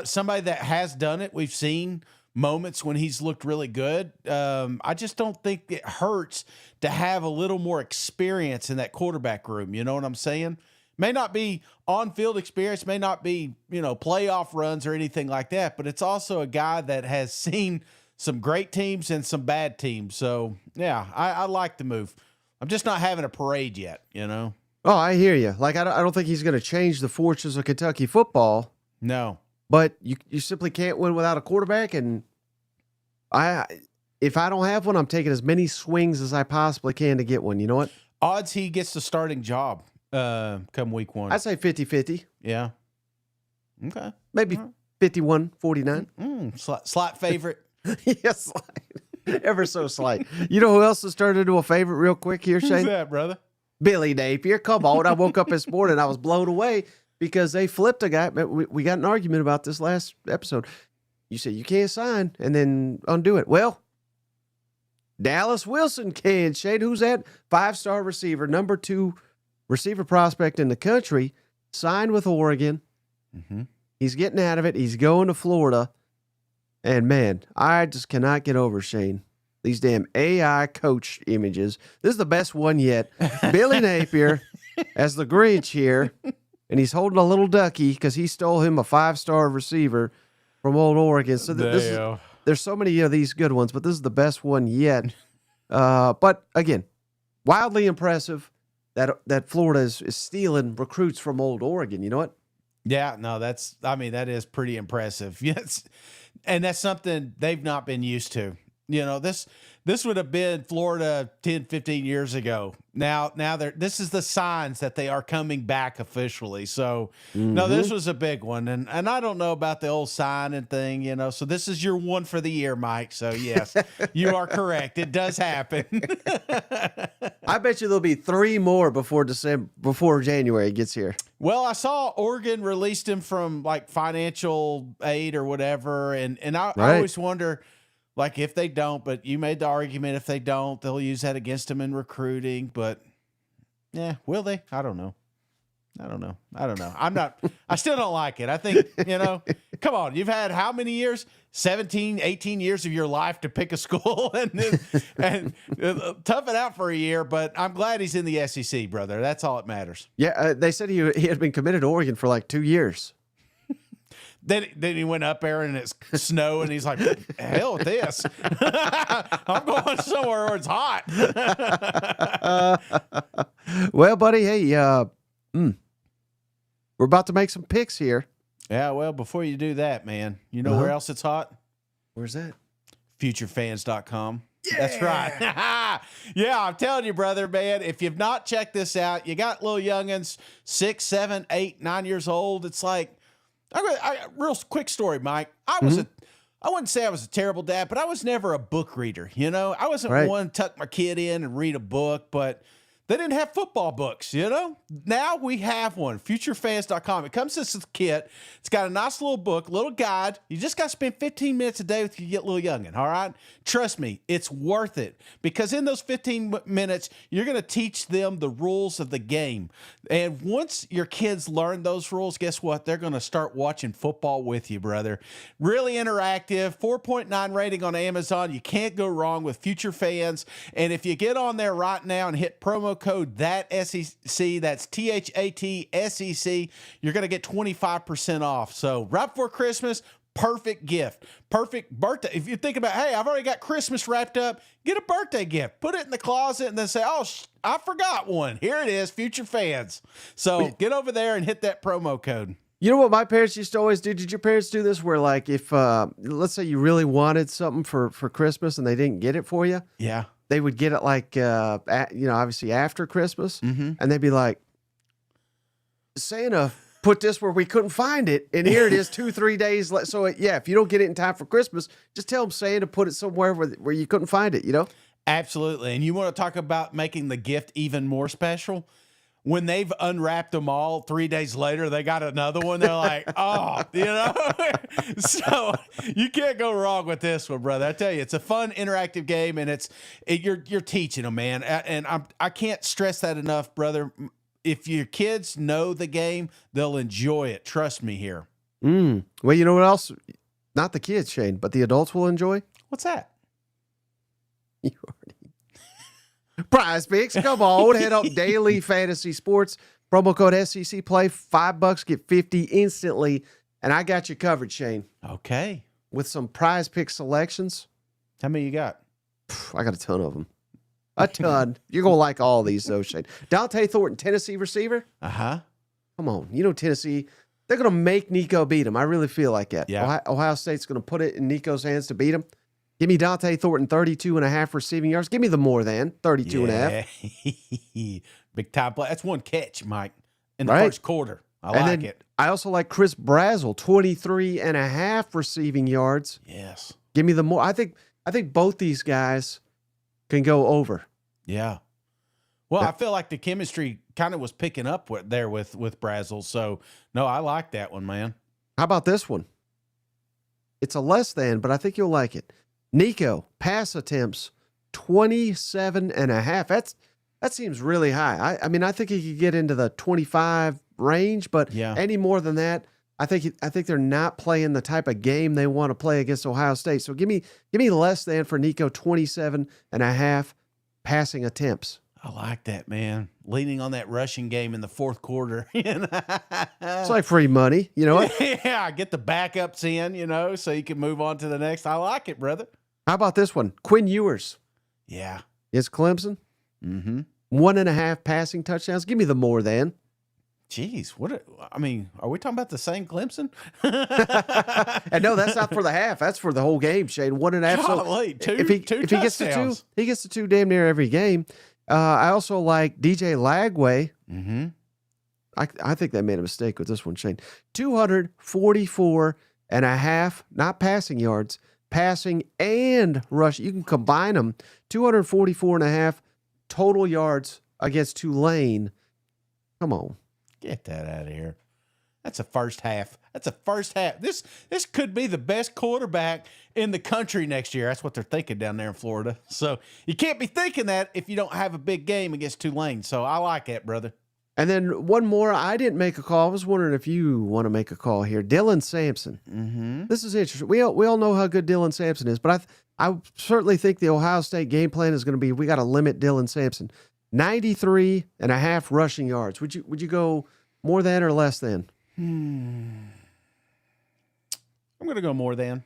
somebody that has done it, we've seen moments when he's looked really good. I just don't think it hurts to have a little more experience in that quarterback room. You know what I'm saying? May not be on-field experience, may not be, playoff runs or anything like that, but it's also a guy that has seen some great teams and some bad teams. So, yeah, I like the move. I'm just not having a parade yet, Oh, I hear you. Like, I don't think he's going to change the fortunes of Kentucky football. No. But you simply can't win without a quarterback, and if I don't have one, I'm taking as many swings as I possibly can to get one. You know what? Odds he gets the starting job come week 1. I'd say 50-50. Yeah. Okay. Maybe 51-49. Slight favorite. Yes, slight. Ever so slight. You know who else has turned into a favorite real quick here, Shane? Who's that, brother? Billy Napier. Come on. I woke up this morning, I was blown away because they flipped a guy. We got an argument about this last episode. You said you can't sign and then undo it. Well, Dallas Wilson can. Shane, who's that? 5-star receiver, number 2 receiver prospect in the country, signed with Oregon. Mm-hmm. He's getting out of it. He's going to Florida. And, man, I just cannot get over, Shane, these damn AI coach images. This is the best one yet. Billy Napier as the Grinch here, and he's holding a little ducky because he stole him a 5-star receiver from old Oregon. So there's so many of these good ones, but this is the best one yet. But, again, wildly impressive that Florida is stealing recruits from old Oregon. You know what? Yeah, no, that is pretty impressive. Yes. And that's something they've not been used to. This would have been Florida 10, 15 years ago. Now this is the signs that they are coming back officially. So, No, this was a big one. And I don't know about the old signing thing, so this is your one for the year, Mike. So, yes, you are correct. It does happen. I bet you there'll be 3 more before January gets here. Well, I saw Oregon released him from like financial aid or whatever. And I always wonder, like, if they don't, but you made the argument if they don't, they'll use that against them in recruiting. But, yeah, will they? I don't know. I still don't like it. I think, come on, you've had how many years? 17, 18 years of your life to pick a school and tough it out for a year. But I'm glad he's in the SEC, brother. That's all that matters. Yeah, they said he had been committed to Oregon for like 2 years. Then he went up there and it's snow and he's like, hell with this. I'm going somewhere where it's hot. Well, buddy, hey, we're about to make some picks here. Yeah, well, before you do that, man, you know where else it's hot? Where's that? Futurefans.com. Yeah. That's right. Yeah, I'm telling you, brother, man, if you've not checked this out, you got little youngins, 6, 7, 8, 9 years old. It's like, real quick story, Mike. I wouldn't say I was a terrible dad, but I was never a book reader. I wasn't one to tuck my kid in and read a book, but they didn't have football books, Now we have one, futurefans.com. It comes with this kit. It's got a nice little book, little guide. You just got to spend 15 minutes a day with your little youngin', all right? Trust me, it's worth it because in those 15 minutes, you're going to teach them the rules of the game. And once your kids learn those rules, guess what? They're going to start watching football with you, brother. Really interactive, 4.9 rating on Amazon. You can't go wrong with Future Fans. And if you get on there right now and hit promo code THATSEC, that's THATSEC, you're going to get 25% off. So right before Christmas, perfect gift, perfect birthday. If you think about, hey, I've already got Christmas wrapped up, get a birthday gift, put it in the closet and then say, oh, I forgot one. Here it is, Future Fans. So get over there and hit that promo code. You know what my parents used to always do? Did your parents do this where, like, if, let's say you really wanted something for Christmas and they didn't get it for you? Yeah. They would get it like, obviously after Christmas. Mm-hmm. And they'd be like, Santa put this where we couldn't find it. And here it is 2-3 days. So, if you don't get it in time for Christmas, just tell them Santa put it somewhere where you couldn't find it, Absolutely. And you want to talk about making the gift even more special? when they've unwrapped them all 3 days later, they got another one. They're like, oh, So you can't go wrong with this one, brother. I tell you, it's a fun, interactive game, and you're teaching them, man. And I can't stress that enough, brother. If your kids know the game, they'll enjoy it. Trust me here. Well, you know what else? Not the kids, Shane, but the adults will enjoy. What's that? You already. PrizePicks, come on, head up daily fantasy sports. Promo code SEC play, $5 get 50 instantly, and I got you covered, Shane. Okay. With some PrizePicks selections. How many you got? I got a ton of them. A ton. You're gonna like all these, though, Shane. Dante Thornton, Tennessee receiver. Uh-huh. Come on, you know Tennessee. They're gonna make Nico beat him. I really feel like that. Yeah. Ohio State's gonna put it in Nico's hands to beat him. Give me Dante Thornton, 32.5 receiving yards. Give me the more than 32.5. Big time play. That's one catch, Mike, in the first quarter. I like it. I also like Chris Brazzell, 23.5 receiving yards. Yes. Give me the more. I think both these guys can go over. Yeah. Well, I feel like the chemistry kind of was picking up there with Brazzell. So, no, I like that one, man. How about this one? It's a less than, but I think you'll like it. Nico, pass attempts, 27.5. That seems really high. I mean, I think he could get into the 25 range, but any more than that, I think they're not playing the type of game they want to play against Ohio State. So give me less than for Nico, 27.5 passing attempts. I like that, man. Leaning on that rushing game in the fourth quarter. It's like free money, you know what? Yeah, get the backups in, so you can move on to the next. I like it, brother. How about this one? Quinn Ewers. Yeah. Is Clemson. Mm-hmm. 1.5 passing touchdowns. Give me the more than. Jeez, are we talking about the same Clemson? And no, that's not for the half. That's for the whole game, Shane. 1.5. Golly, if he gets to 2, he gets to 2 damn near every game. I also like DJ Lagway. Mm-hmm. I think they made a mistake with this one, Shane. 244.5, not passing yards, passing and rush. You can combine them. 244.5 total yards against Tulane. Come on. Get that out of here. That's a first half. This could be the best quarterback in the country next year. That's what they're thinking down there in Florida. So you can't be thinking that if you don't have a big game against Tulane. So I like that, brother. And then one more. I didn't make a call. I was wondering if you want to make a call here. Dylan Sampson. Mm-hmm. This is interesting. We all know how good Dylan Sampson is, but I certainly think the Ohio State game plan is going to be we got to limit Dylan Sampson. 93.5 rushing yards. Would you go more than or less than? I'm going to go more than.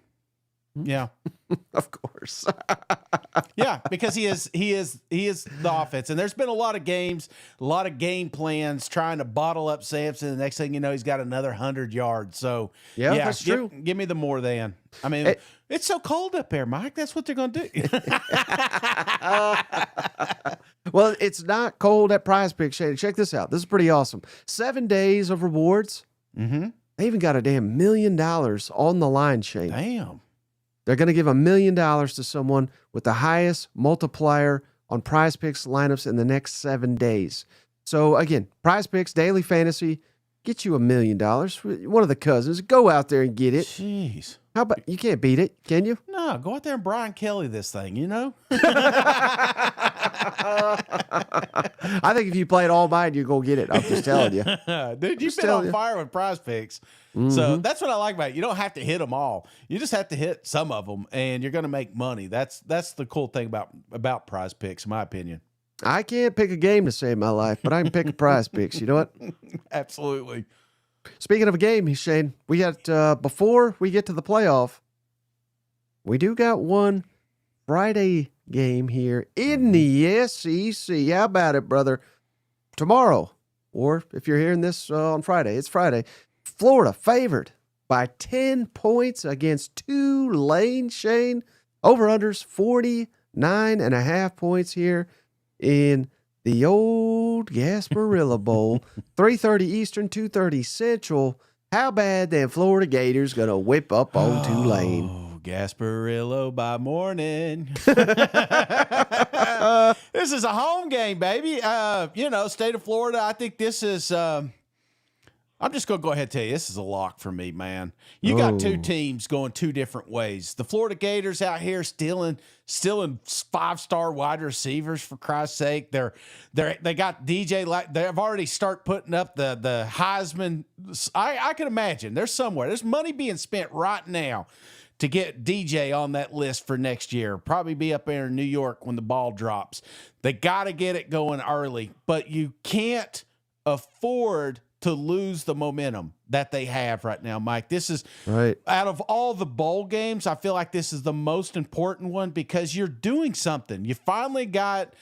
Yeah. Of course. Yeah, because he is the offense. And there's been a lot of games, a lot of game plans trying to bottle up Sampson. The next thing you know, he's got another 100 yards. So, yeah that's true. Give me the more than. I mean, it's so cold up there, Mike. That's what they're going to do. Well, it's not cold at PrizePicks, Shane. Check this out. This is pretty awesome. 7 days of rewards. Mm-hmm. They even got a damn $1 million on the line, Shane. Damn. They're going to give $1 million to someone with the highest multiplier on PrizePicks lineups in the next 7 days. So again, PrizePicks Daily Fantasy, get you $1 million. One of the cousins, go out there and get it. Jeez. How about you can't beat it, can you? No, go out there and Brian Kelly this thing, I think if you play it all night, you're going to get it. I'm just telling you. Dude, you've been on fire with PrizePicks. Mm-hmm. So that's what I like about it. You don't have to hit them all. You just have to hit some of them, and you're going to make money. That's the cool thing about PrizePicks, in my opinion. I can't pick a game to save my life, but I can pick a PrizePicks. You know what? Absolutely. Speaking of a game, Shane, we got before we get to the playoff, we do got one Friday game here in the SEC. How about it, brother? Tomorrow, or if you're hearing this on Friday, it's Friday. Florida favored by 10 points against Tulane, Shane. Over-unders 49.5 points here in the old Gasparilla Bowl. 3:30 Eastern, 2:30 Central. How bad them Florida Gators going to whip up on Tulane? Gasparillo by morning. This is a home game, baby. State of Florida. I think this is. I'm just going to go ahead and tell you, this is a lock for me, man. You got two teams going two different ways. The Florida Gators out here stealing 5-star wide receivers, for Christ's sake. They got DJ. They've already start putting up the Heisman. I can imagine there's money being spent right now to get DJ on that list for next year. Probably be up there in New York when the ball drops. They got to get it going early, but you can't afford to lose the momentum that they have right now, Mike. This is right. Out of all the bowl games, I feel like this is the most important one because you're doing something. You finally got,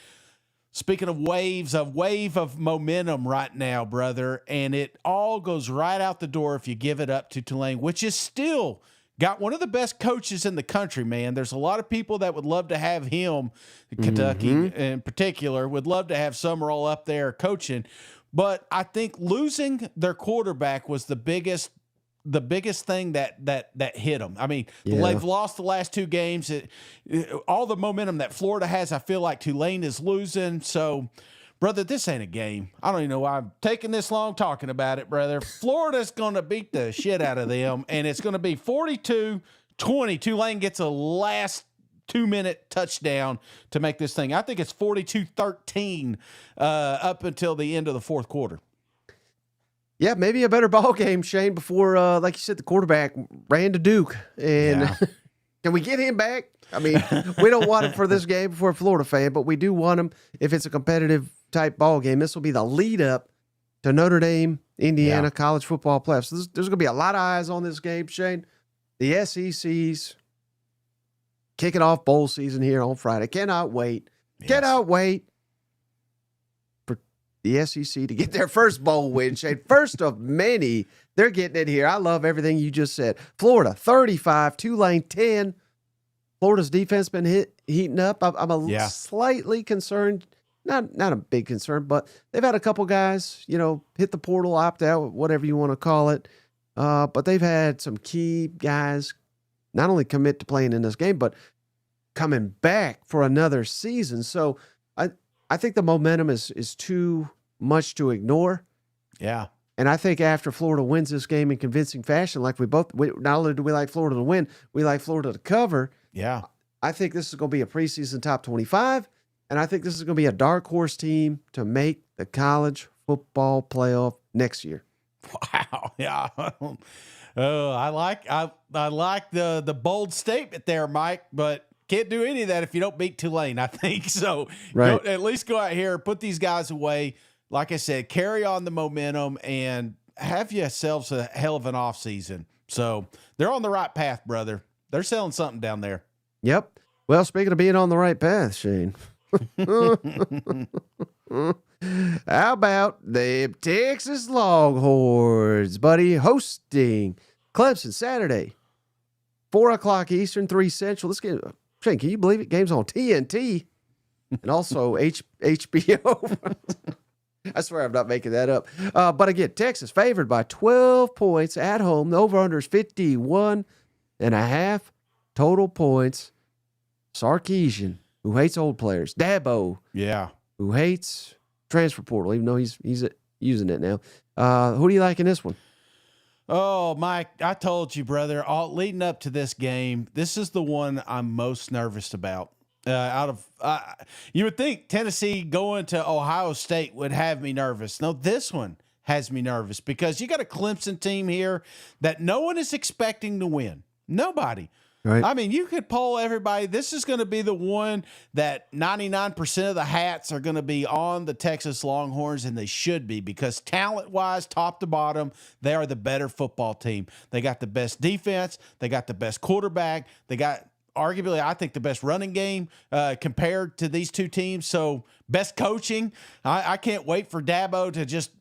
speaking of waves, a wave of momentum right now, brother, and it all goes right out the door if you give it up to Tulane, which is still got one of the best coaches in the country, man. There's a lot of people that would love to have him, Kentucky in particular, would love to have Summerall up there coaching. But I think losing their quarterback was the biggest thing that hit them. I mean, they've lost the last two games. All the momentum that Florida has, I feel like Tulane is losing. So, brother, this ain't a game. I don't even know why I'm taking this long talking about it, brother. Florida's going to beat the shit out of them, and it's going to be 42-20. Tulane gets a last 2-minute touchdown to make this thing. I think it's 42-13 up until the end of the fourth quarter. Yeah, maybe a better ball game, Shane, before, like you said, the quarterback ran to Duke. And can we get him back? I mean, we don't want him for this game for a Florida fan, but we do want him if it's a competitive type ball game. This will be the lead up to Notre Dame, Indiana college football playoffs. So there's going to be a lot of eyes on this game, Shane. The SEC's kicking off bowl season here on Friday. Cannot wait. Yes. Cannot wait for the SEC to get their first bowl win, Shane. First of many. They're getting it here. I love everything you just said. Florida, 35, Tulane, 10. Florida's defense been heating up. I'm slightly concerned. Not a big concern, but they've had a couple guys, hit the portal, opt out, whatever you want to call it. But they've had some key guys not only commit to playing in this game, but coming back for another season. So I think the momentum is too much to ignore. Yeah. And I think after Florida wins this game in convincing fashion, like not only do we like Florida to win, we like Florida to cover. Yeah. I think this is going to be a preseason top 25, and I think this is going to be a dark horse team to make the college football playoff next year. Wow. Yeah. Oh, I like the bold statement there, Mike, but can't do any of that if you don't beat Tulane, I think. So at least go out here, put these guys away. Like I said, carry on the momentum and have yourselves a hell of an offseason. So they're on the right path, brother. They're selling something down there. Yep. Well, speaking of being on the right path, Shane. How about the Texas Longhorns, buddy, hosting Clemson Saturday, 4:00 Eastern, 3 Central. This game, Shane, can you believe it? Game's on TNT and also HBO. I swear I'm not making that up. But again, Texas favored by 12 points at home. The over-under is 51.5 total points. Sarkisian, who hates old players. Dabo, who hates transfer portal, even though he's using it now. Who do you like in this one? Oh, Mike, I told you, brother, leading up to this game, this is the one I'm most nervous about. You would think Tennessee going to Ohio State would have me nervous. No, this one has me nervous because you got a Clemson team here that no one is expecting to win. Nobody. Right. I mean, you could poll everybody. This is going to be the one that 99% of the hats are going to be on the Texas Longhorns, and they should be because talent-wise, top to bottom, they are the better football team. They got the best defense. They got the best quarterback. They got arguably, I think, the best running game compared to these two teams. So, best coaching. I can't wait for Dabo to just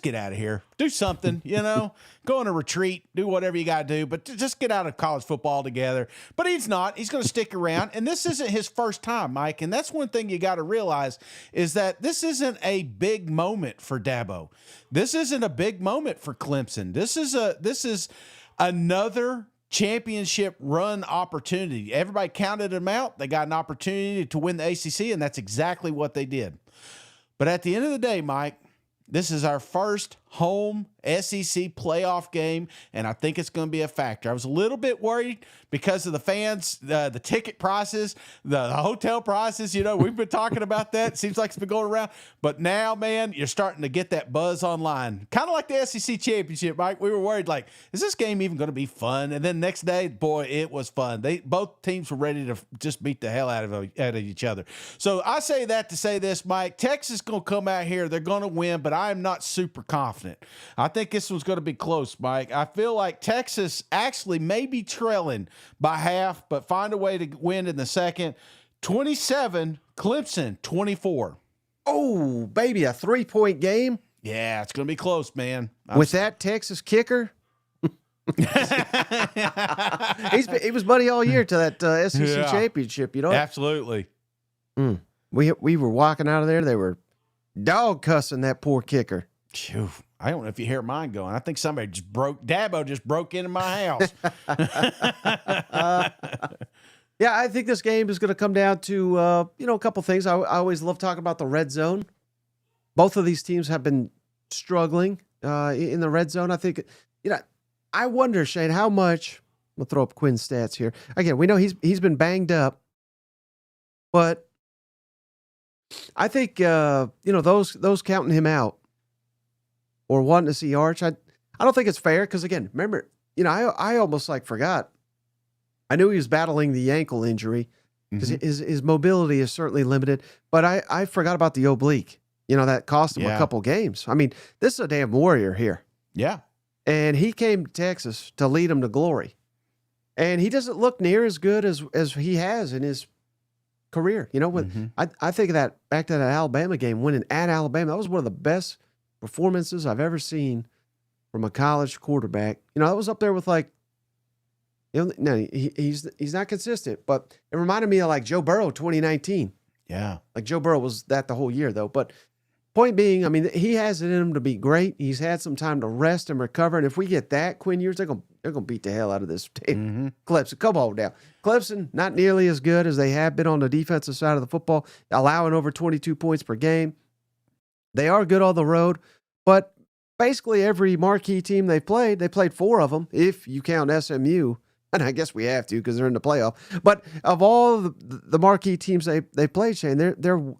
get out of here. Do something, Go on a retreat. Do whatever you got to do. But just get out of college football together. But he's not. He's going to stick around. And this isn't his first time, Mike. And that's one thing you got to realize is that this isn't a big moment for Dabo. This isn't a big moment for Clemson. This is another championship run opportunity. Everybody counted them out. They got an opportunity to win the ACC, and that's exactly what they did. But at the end of the day, Mike, this is our first home SEC playoff game, and I think it's going to be a factor. I was a little bit worried because of the fans, the ticket prices, the hotel prices. We've been talking about that. It seems like it's been going around. But now, man, you're starting to get that buzz online. Kind of like the SEC championship, Mike. We were worried, like, is this game even going to be fun? And then next day, boy, it was fun. Both teams were ready to just beat the hell out of each other. So I say that to say this, Mike. Texas is going to come out here. They're going to win, but I am not super confident. I think this one's going to be close, Mike. I feel like Texas actually may be trailing by half, but find a way to win in the second. 27, Clemson, 24. Oh, baby, a 3-point game? Yeah, it's going to be close, man. With that Texas kicker? He was buddy all year to that SEC championship, Absolutely. We were walking out of there. They were dog cussing that poor kicker. Phew. I don't know if you hear mine going. I think somebody Dabo just broke into my house. Yeah, I think this game is going to come down to, a couple things. I always love talking about the red zone. Both of these teams have been struggling in the red zone. I think, I wonder, Shane, how much, we'll throw up Quinn's stats here. Again, we know he's been banged up, but I think, those counting him out or wanting to see Arch, I don't think it's fair because, again, remember, I almost forgot. I knew he was battling the ankle injury because his mobility is certainly limited, but I forgot about the oblique. That cost him a couple games. I mean, this is a damn warrior here. Yeah. And he came to Texas to lead him to glory. And he doesn't look near as good as he has in his career. I think of that back to that Alabama game, winning at Alabama. That was one of the best performances I've ever seen from a college quarterback. That was up there with he's not consistent, but it reminded me of Joe Burrow 2019. Yeah. Joe Burrow was that the whole year though. But point being, I mean, he has it in him to be great. He's had some time to rest and recover. And if we get that, Quinn Ewers, they're gonna beat the hell out of this team. Clemson, come on now. Clemson, not nearly as good as they have been on the defensive side of the football, allowing over 22 points per game. They are good on the road, but basically every marquee team they played 4 of them, if you count SMU. And I guess we have to because they're in the playoff. But of all the marquee teams they played, Shane, they're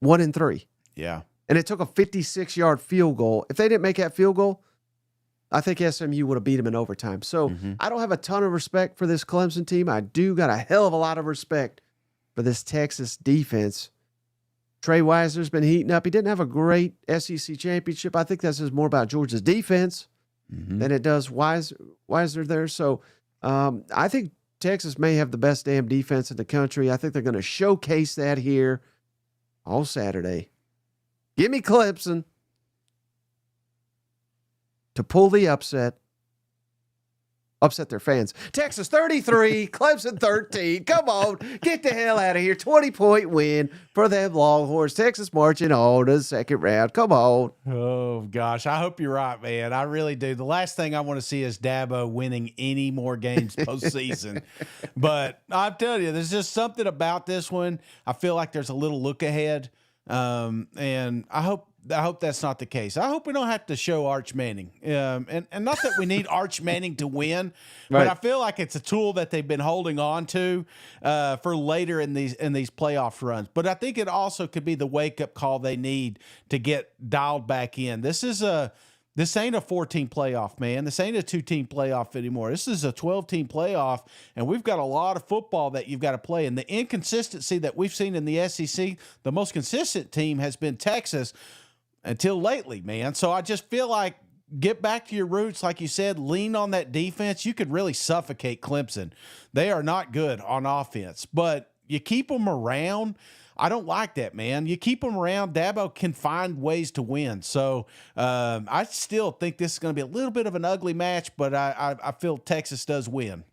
1-3. Yeah. And it took a 56-yard field goal. If they didn't make that field goal, I think SMU would have beat them in overtime. So I don't have a ton of respect for this Clemson team. I do got a hell of a lot of respect for this Texas defense. Trey Wiser's been heating up. He didn't have a great SEC championship. I think this is more about Georgia's defense than it does Weiser there. So I think Texas may have the best damn defense in the country. I think they're going to showcase that here all Saturday. Give me Clemson to pull the upset their fans. Texas 33, Clemson 13. Come on, get the hell out of here. 20-point win for them Longhorns. Texas marching on to the second round. Come on. Oh, gosh. I hope you're right, man. I really do. The last thing I want to see is Dabo winning any more games postseason. But I'm telling you, there's just something about this one. I feel like there's a little look ahead. And I hope that's not the case. I hope we don't have to show Arch Manning. And not that we need Arch Manning to win, but I feel like it's a tool that they've been holding on to for later in these playoff runs. But I think it also could be the wake-up call they need to get dialed back in. This ain't a 14 playoff, man. This ain't a 2-team playoff anymore. This is a 12-team playoff, and we've got a lot of football that you've got to play. And the inconsistency that we've seen in the SEC, the most consistent team has been Texas until lately, man. So I just feel like get back to your roots. Like you said, lean on that defense. You could really suffocate Clemson. They are not good on offense, but you keep them around. I don't like that, man. You keep them around, Dabo can find ways to win. So I still think this is going to be a little bit of an ugly match, but I feel Texas does win.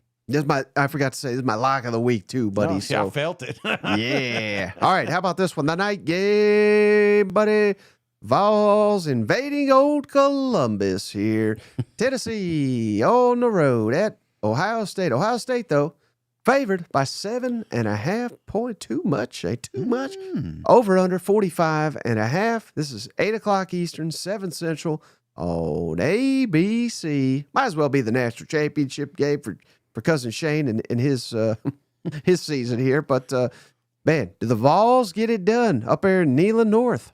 I forgot to say, this is my lock of the week too, buddy. Oh, so yeah, I felt it. Yeah. All right, how about this one? The night game, buddy. Vols invading old Columbus here. Tennessee on the road at Ohio State. Ohio State, though, favored by 7.5 points. Too much, Shay. Too much. Over under 45.5. This is 8 o'clock Eastern, 7 Central on ABC. Might as well be the national championship game for cousin Shane and his his season here. But man, do the Vols get it done up there in Neyland North?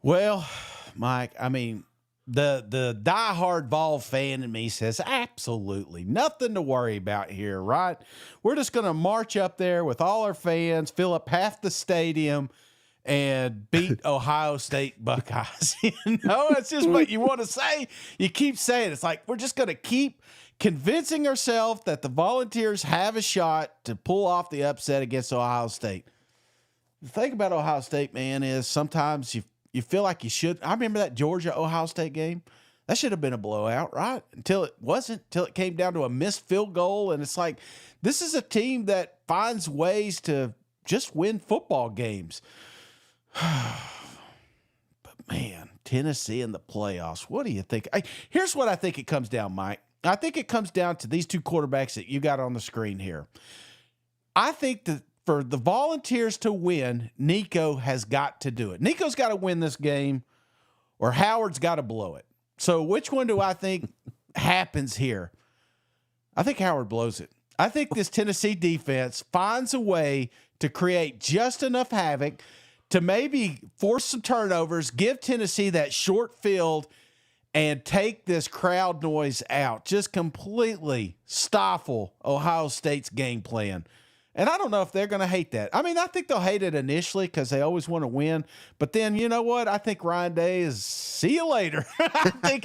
Well, Mike, I mean, the diehard Vol fan in me says absolutely nothing to worry about here, right? We're just going to march up there with all our fans, fill up half the stadium, and beat Ohio State Buckeyes. It's just what you want to say. You keep saying it's like we're just going to keep convincing ourselves that the Volunteers have a shot to pull off the upset against Ohio State. The thing about Ohio State, man, is sometimes you feel like you should. I remember that Georgia-Ohio State game. That should have been a blowout, right? Until it wasn't, until it came down to a missed field goal. And it's like, this is a team that finds ways to just win football games. But, man, Tennessee in the playoffs. What do you think? Here's what I think it comes down, Mike. I think it comes down to these two quarterbacks that you got on the screen here. I think that for the Volunteers to win, Nico has got to do it. Nico's got to win this game, or Howard's got to blow it. So which one do I think happens here? I think Howard blows it. I think this Tennessee defense finds a way to create just enough havoc to maybe force some turnovers, give Tennessee that short field, and take this crowd noise out. Just completely stifle Ohio State's game plan. And I don't know if they're going to hate that. I mean, I think they'll hate it initially because they always want to win. But then, you know what? I think Ryan Day is see you later. I think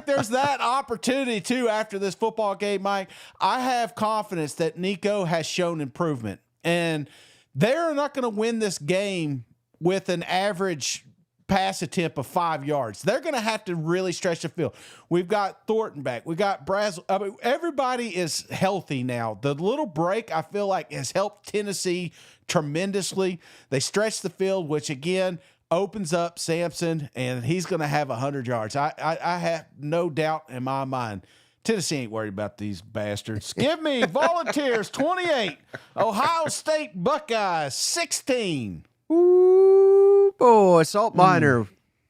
there's that opportunity, too, after this football game, Mike. I have confidence that Nico has shown improvement. And they're not going to win this game with an average pass attempt of 5 yards. They're going to have to really stretch the field. We've got Thornton back. We got Brazel. I mean, everybody is healthy now. The little break, I feel like, has helped Tennessee tremendously. They stretch the field, which, again, opens up Sampson, and he's going to have 100 yards. I have no doubt in my mind. Tennessee ain't worried about these bastards. Give me Volunteers 28, Ohio State Buckeyes 16. Ooh, boy, Salt Miner.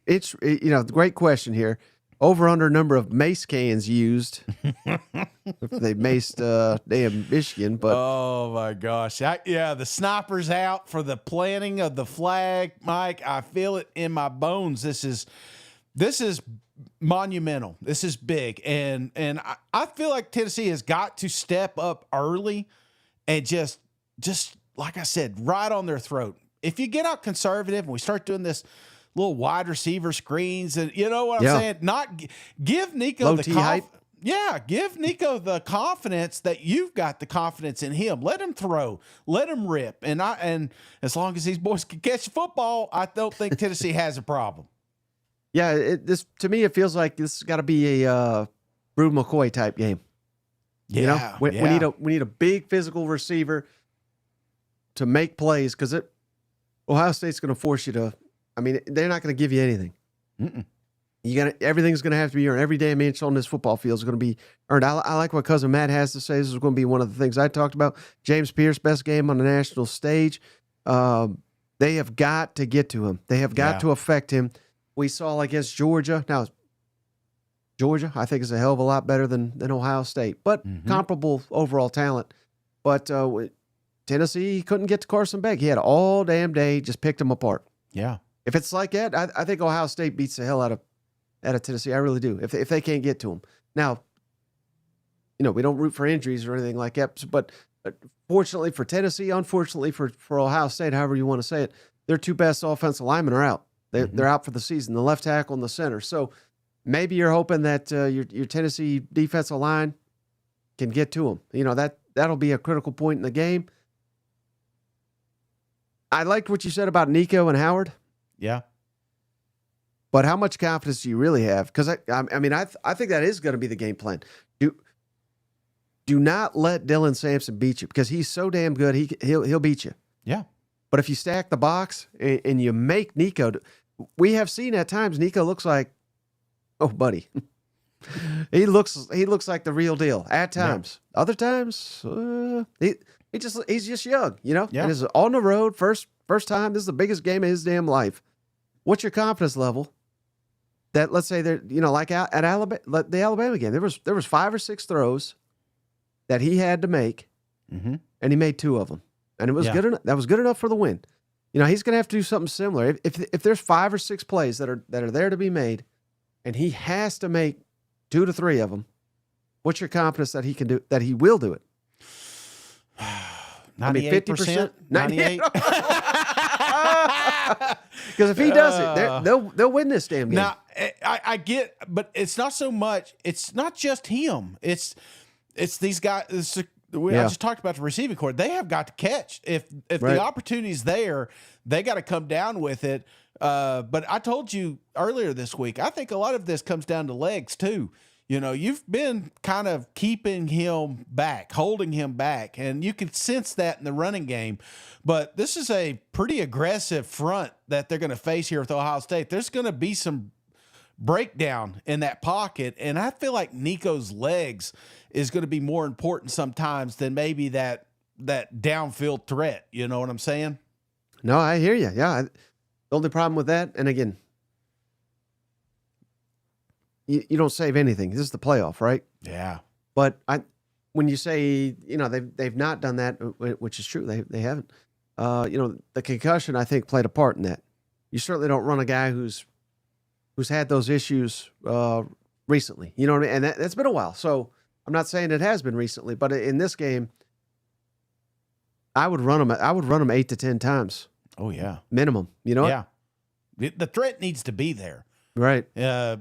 It's, great question here. Over under number of mace cans used. If they maced damn Michigan, but oh my gosh. The sniper's out for the planting of the flag. Mike, I feel it in my bones. This is monumental. This is big. And I feel like Tennessee has got to step up early and just like I said, right on their throat. If you get out conservative and we start doing this little wide receiver screens, and you know what I'm saying, not give Nico give Nico the confidence that you've got the confidence in him. Let him throw, let him rip, and as long as these boys can catch the football, I don't think Tennessee has a problem. Yeah, to me it feels like this has got to be a Brew McCoy type game. We need a big physical receiver to make plays because Ohio State's going to force you to. I mean, they're not going to give you anything. Everything's going to have to be earned. Every damn inch on this football field is going to be earned. I like what cousin Matt has to say. This is going to be one of the things I talked about. James Pierce, best game on the national stage. They have got to get to him. They have got to affect him. We saw against Georgia. Now, Georgia, I think, is a hell of a lot better than Ohio State, but comparable overall talent. But Tennessee couldn't get to Carson Beck. He had all damn day, just picked him apart. Yeah. If it's like that, I think Ohio State beats the hell out of Tennessee. I really do. If they can't get to him. Now, we don't root for injuries or anything like that, but fortunately for Tennessee, unfortunately for Ohio State, however you want to say it, their two best offensive linemen are out. They're out for the season, the left tackle and the center. So maybe you're hoping that your Tennessee defensive line can get to them. That'll be a critical point in the game. I liked what you said about Nico and Howard. Yeah. But how much confidence do you really have? Because I think that is going to be the game plan. Do not let Dylan Sampson beat you because he's so damn good. He'll beat you. Yeah. But if you stack the box and you make Nico, we have seen at times Nico looks like, oh buddy, He looks like the real deal at times. Yeah. Other times, he's just young, you know. Yeah. And it's on the road, first time. This is the biggest game of his damn life. What's your confidence level? That let's say they're, you know, like at Alabama, the Alabama game, there was 5 or 6 throws that he had to make, and he made 2 of them, and it was good enough. That was good enough for the win. You know, he's going to have to do something similar. If there's 5 or 6 plays that are there to be made, and he has to make 2 to 3 of them, what's your confidence that he can do that? He will do it. 98%, 98. Because if he does it, they'll win this damn game. Now, I get, but it's not so much. It's not just him. It's these guys. I just talked about the receiving corps. They have got to catch. If the opportunity's there, they got to come down with it. But I told you earlier this week, I think a lot of this comes down to legs too. You know, you've been kind of keeping him back, holding him back, and you can sense that in the running game. But this is a pretty aggressive front that they're going to face here with Ohio State. There's going to be some breakdown in that pocket, and I feel like Nico's legs is going to be more important sometimes than maybe that downfield threat. You know what I'm saying? No, I hear you. Yeah. The only problem with that, and again, you don't save anything. This is the playoff, right? Yeah. But when you say, you know, they've not done that, which is true, they haven't. You know, the concussion, I think, played a part in that. You certainly don't run a guy who's had those issues recently. You know what I mean? And that's been a while. So I'm not saying it has been recently, but in this game, I would run them 8 to 10 times. Oh yeah, minimum. You know? Yeah. The threat needs to be there. Right.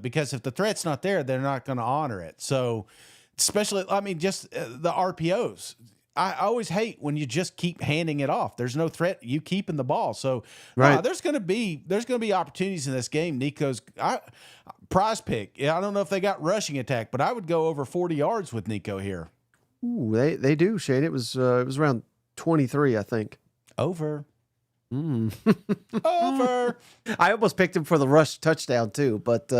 Because if the threat's not there, they're not going to honor it. So, especially, I mean, just the RPOs. I always hate when you just keep handing it off. There's no threat. You keeping the ball. So, there's going to be opportunities in this game. Nico's prize pick. Yeah, I don't know if they got rushing attack, but I would go over 40 yards with Nico here. Ooh, they do, Shane. It was around 23, I think. Over. Over. I almost picked him for the rush touchdown too, but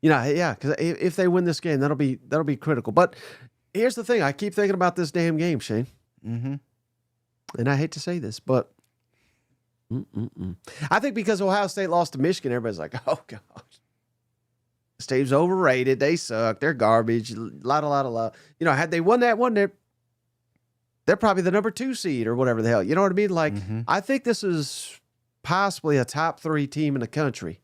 you know, yeah, because if they win this game, that'll be critical. But here's the thing: I keep thinking about this damn game, Shane. And I hate to say this, but I think because Ohio State lost to Michigan, everybody's like, "Oh gosh, this team's overrated. They suck. They're garbage." La. You know, had they won that one, they're probably the number 2 seed or whatever the hell. You know what I mean? Like, I think this is possibly a top 3 team in the country.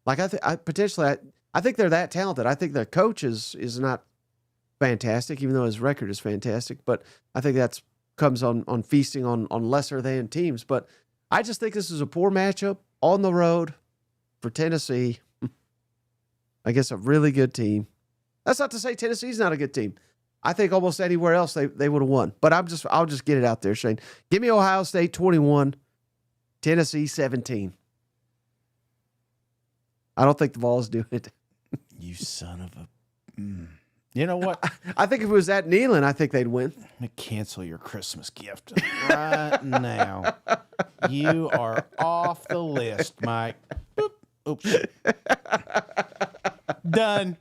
Like, I think they're that talented. I think their coach is not fantastic, even though his record is fantastic. But I think that's comes on feasting on lesser than teams. But I just think this is a poor matchup on the road for Tennessee. I guess a really good team. That's not to say Tennessee's not a good team. I think almost anywhere else they would have won. But I'll just get it out there, Shane. Give me Ohio State 21, Tennessee 17. I don't think the Vols do it. You son of a... You know what? I think if it was at Neyland, I think they'd win. Let me cancel your Christmas gift right now. You are off the list, Mike. Boop. Oops. Done.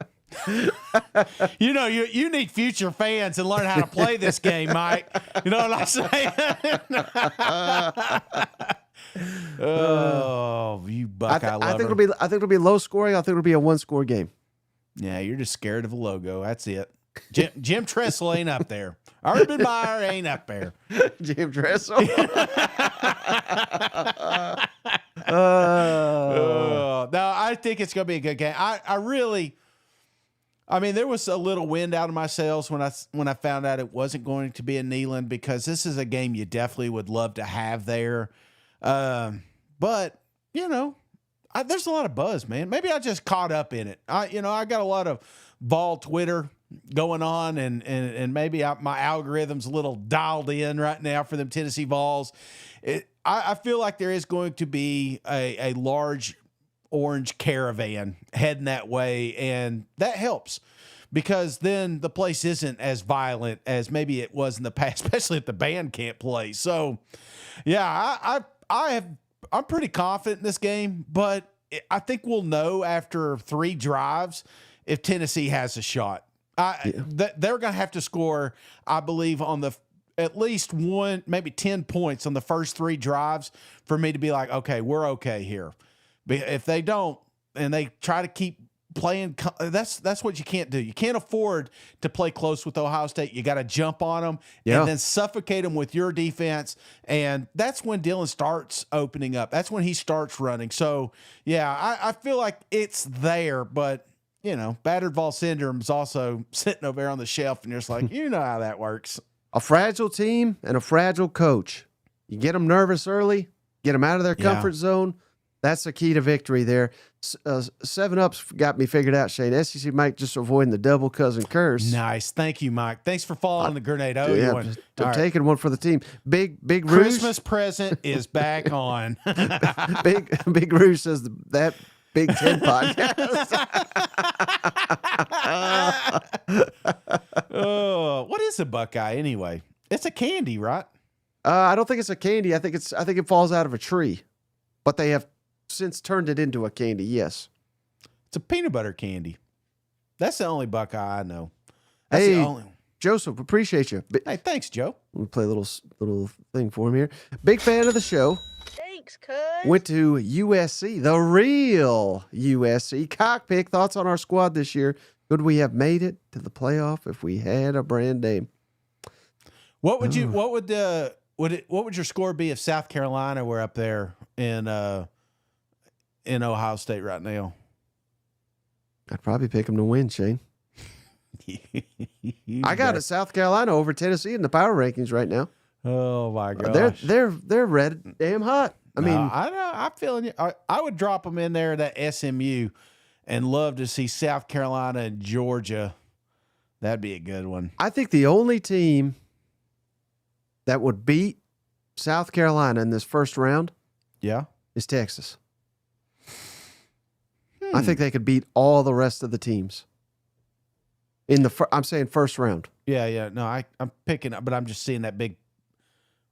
You know, you need future fans and learn how to play this game, Mike. You know what I'm saying? Oh, you Buckeye lover. I think it'll be low scoring. I think it'll be a 1-score game. Yeah, you're just scared of the logo. That's it. Jim Tressel ain't up there. Urban Meyer ain't up there. Jim Tressel. No, I think it's going to be a good game. I mean, there was a little wind out of my sails when I found out it wasn't going to be in Neyland, because this is a game you definitely would love to have there. But, you know, there's a lot of buzz, man. Maybe I just caught up in it. I got a lot of Vol Twitter going on, and maybe my algorithm's a little dialed in right now for them Tennessee Vols. I feel like there is going to be a large orange caravan heading that way, and that helps, because then the place isn't as violent as maybe it was in the past, especially if the band can't play. So, yeah, I'm pretty confident in this game, but I think we'll know after 3 drives if Tennessee has a shot. They're going to have to score, I believe, on at least one, maybe 10 points on the first 3 drives for me to be like, okay, we're okay here. But if they don't, and they try to keep playing, that's what you can't do. You can't afford to play close with Ohio State. You got to jump on them and then suffocate them with your defense. And that's when Dylan starts opening up. That's when he starts running. So, yeah, I feel like it's there, but, battered ball syndrome is also sitting over there on the shelf, and you're just like, you know how that works. A fragile team and a fragile coach. You get them nervous early, get them out of their comfort zone. That's the key to victory there. 7-Up's got me figured out, Shane. SEC Mike just avoiding the double cousin curse. Nice. Thank you, Mike. Thanks for following the grenade. I'm taking one for the team. Big Rouge. Christmas present is back on. Big Rouge says that Big Ten podcast. What is a Buckeye anyway? It's a candy, right? I don't think it's a candy. I think it falls out of a tree, but they have since turned it into a candy. Yes, it's a peanut butter candy. That's the only Buckeye I know. Joseph, appreciate you. Hey, thanks, Joe. Let me play a little thing for him here. Big fan of the show. Thanks, cuz. Went to USC, the real USC. Cockpick, thoughts on our squad this year? Could we have made it to the playoff if we had a brand name? What would your score be if South Carolina were up there in Ohio State right now? I'd probably pick them to win, Shane. I got South Carolina over Tennessee in the power rankings right now. Oh my gosh, they're red damn hot. I mean, I know. I'm feeling you. I would drop them in there at SMU, and love to see South Carolina and Georgia. That'd be a good one. I think the only team that would beat South Carolina in this first round, is Texas. I think they could beat all the rest of the teams. I'm saying first round. Yeah. No, I'm picking up, but I'm just seeing that big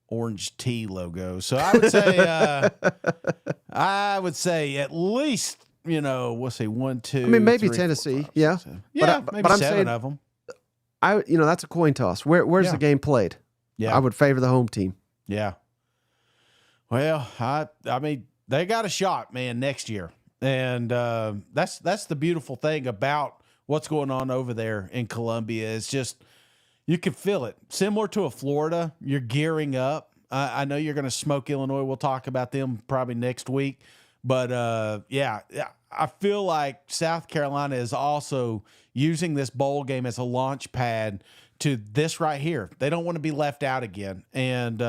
orange T logo. So I would say at least, we'll say 1, 2. I mean, maybe 3, Tennessee. 4, 5, yeah. 6, 7. Yeah, but maybe I'm 7 saying, of them. That's a coin toss. Where's the game played? Yeah. I would favor the home team. Yeah. Well, I mean, they got a shot, man, next year. And that's the beautiful thing about what's going on over there in Columbia. It's just, you can feel it. Similar to a Florida, you're gearing up. I know you're going to smoke Illinois. We'll talk about them probably next week. But, I feel like South Carolina is also using this bowl game as a launch pad to this right here. They don't want to be left out again. And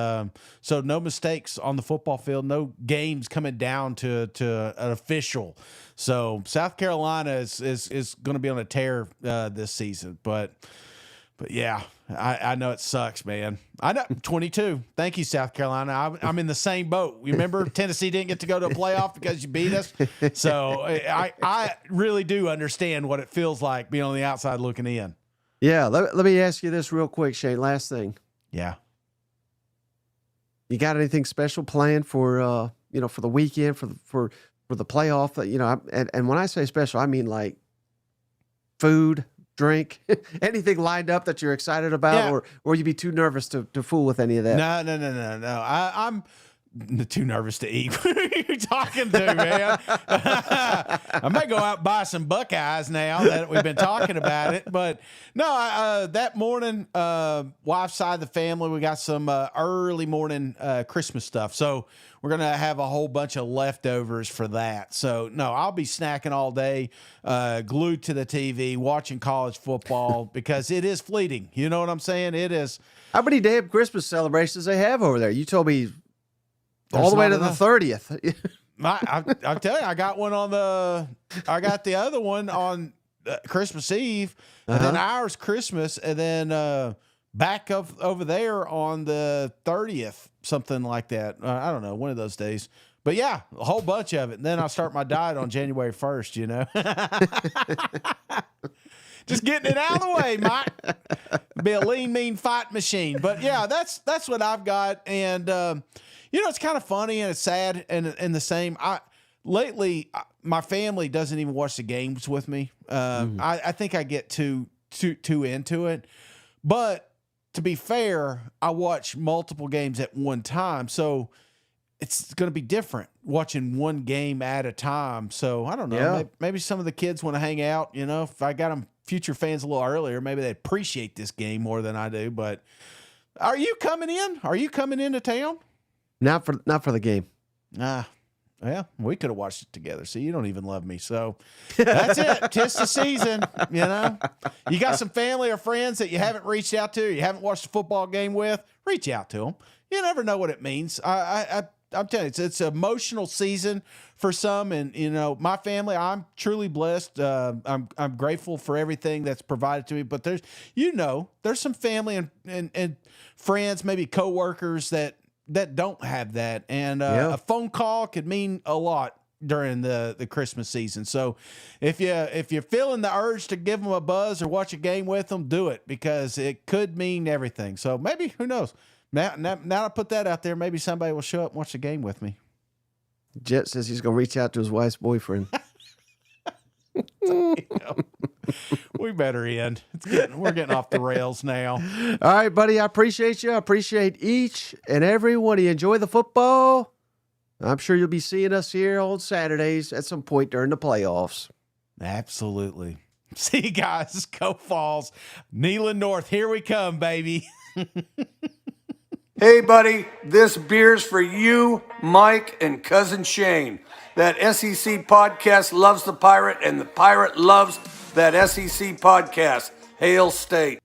so no mistakes on the football field, no games coming down to an official. So South Carolina is going to be on a tear this season. But yeah, I know it sucks, man. I know. 22. Thank you, South Carolina. I'm in the same boat. You remember Tennessee didn't get to go to a playoff because you beat us? So I really do understand what it feels like being on the outside looking in. Yeah, let me ask you this real quick, Shane. Last thing. Yeah. You got anything special planned for for the weekend, for the playoff? And when I say special, I mean like food, drink, anything lined up that you're excited about, or you'd be too nervous to fool with any of that? No. I'm too nervous to eat. Who are you talking to, man? I may go out and buy some Buckeyes now that we've been talking about it. But no, that morning, wife's side of the family, we got some early morning Christmas stuff. So we're going to have a whole bunch of leftovers for that. So, no, I'll be snacking all day, glued to the TV, watching college football because it is fleeting. You know what I'm saying? It is. How many damn Christmas celebrations they have over there? You told me all the way to the 30th. I'll tell you, I got the other one on Christmas Eve, and then ours Christmas, and then back up over there on the 30th, something like that. I don't know, one of those days. But yeah, a whole bunch of it. And then I'll start my diet on January 1st, Just getting it out of the way, Mike. Be a lean, mean fight machine. But yeah, that's what I've got. And it's kind of funny and it's sad and the same. lately, my family doesn't even watch the games with me. I think I get too into it. But to be fair, I watch multiple games at one time, so it's going to be different watching one game at a time. So I don't know. Yeah. Maybe some of the kids want to hang out. You know, if I got them future fans a little earlier, maybe they appreciate this game more than I do. But are you coming in? Are you coming into town? Not for the game. Well, we could have watched it together. See, you don't even love me. So that's it. 'Tis the season, you know. You got some family or friends that you haven't reached out to, or you haven't watched a football game with, reach out to them. You never know what it means. I'm telling you, it's an emotional season for some. And, you know, my family, I'm truly blessed. I'm grateful for everything that's provided to me. But there's some family and friends, maybe coworkers that don't have that. And a phone call could mean a lot during the Christmas season. So if you're feeling the urge to give them a buzz or watch a game with them, do it, because it could mean everything. So maybe, who knows? Now I put that out there, maybe somebody will show up and watch the game with me. Jet says he's going to reach out to his wife's boyfriend. We better end. We're getting off the rails now. All right, buddy. I appreciate you. I appreciate each and every one of you. Enjoy the football. I'm sure you'll be seeing us here on Saturdays at some point during the playoffs. Absolutely. See you guys. Go Falls. Neyland North. Here we come, baby. Hey, buddy. This beer's for you, Mike, and Cousin Shane. That SEC podcast loves the Pirate, and the Pirate loves that SEC podcast. Hail State.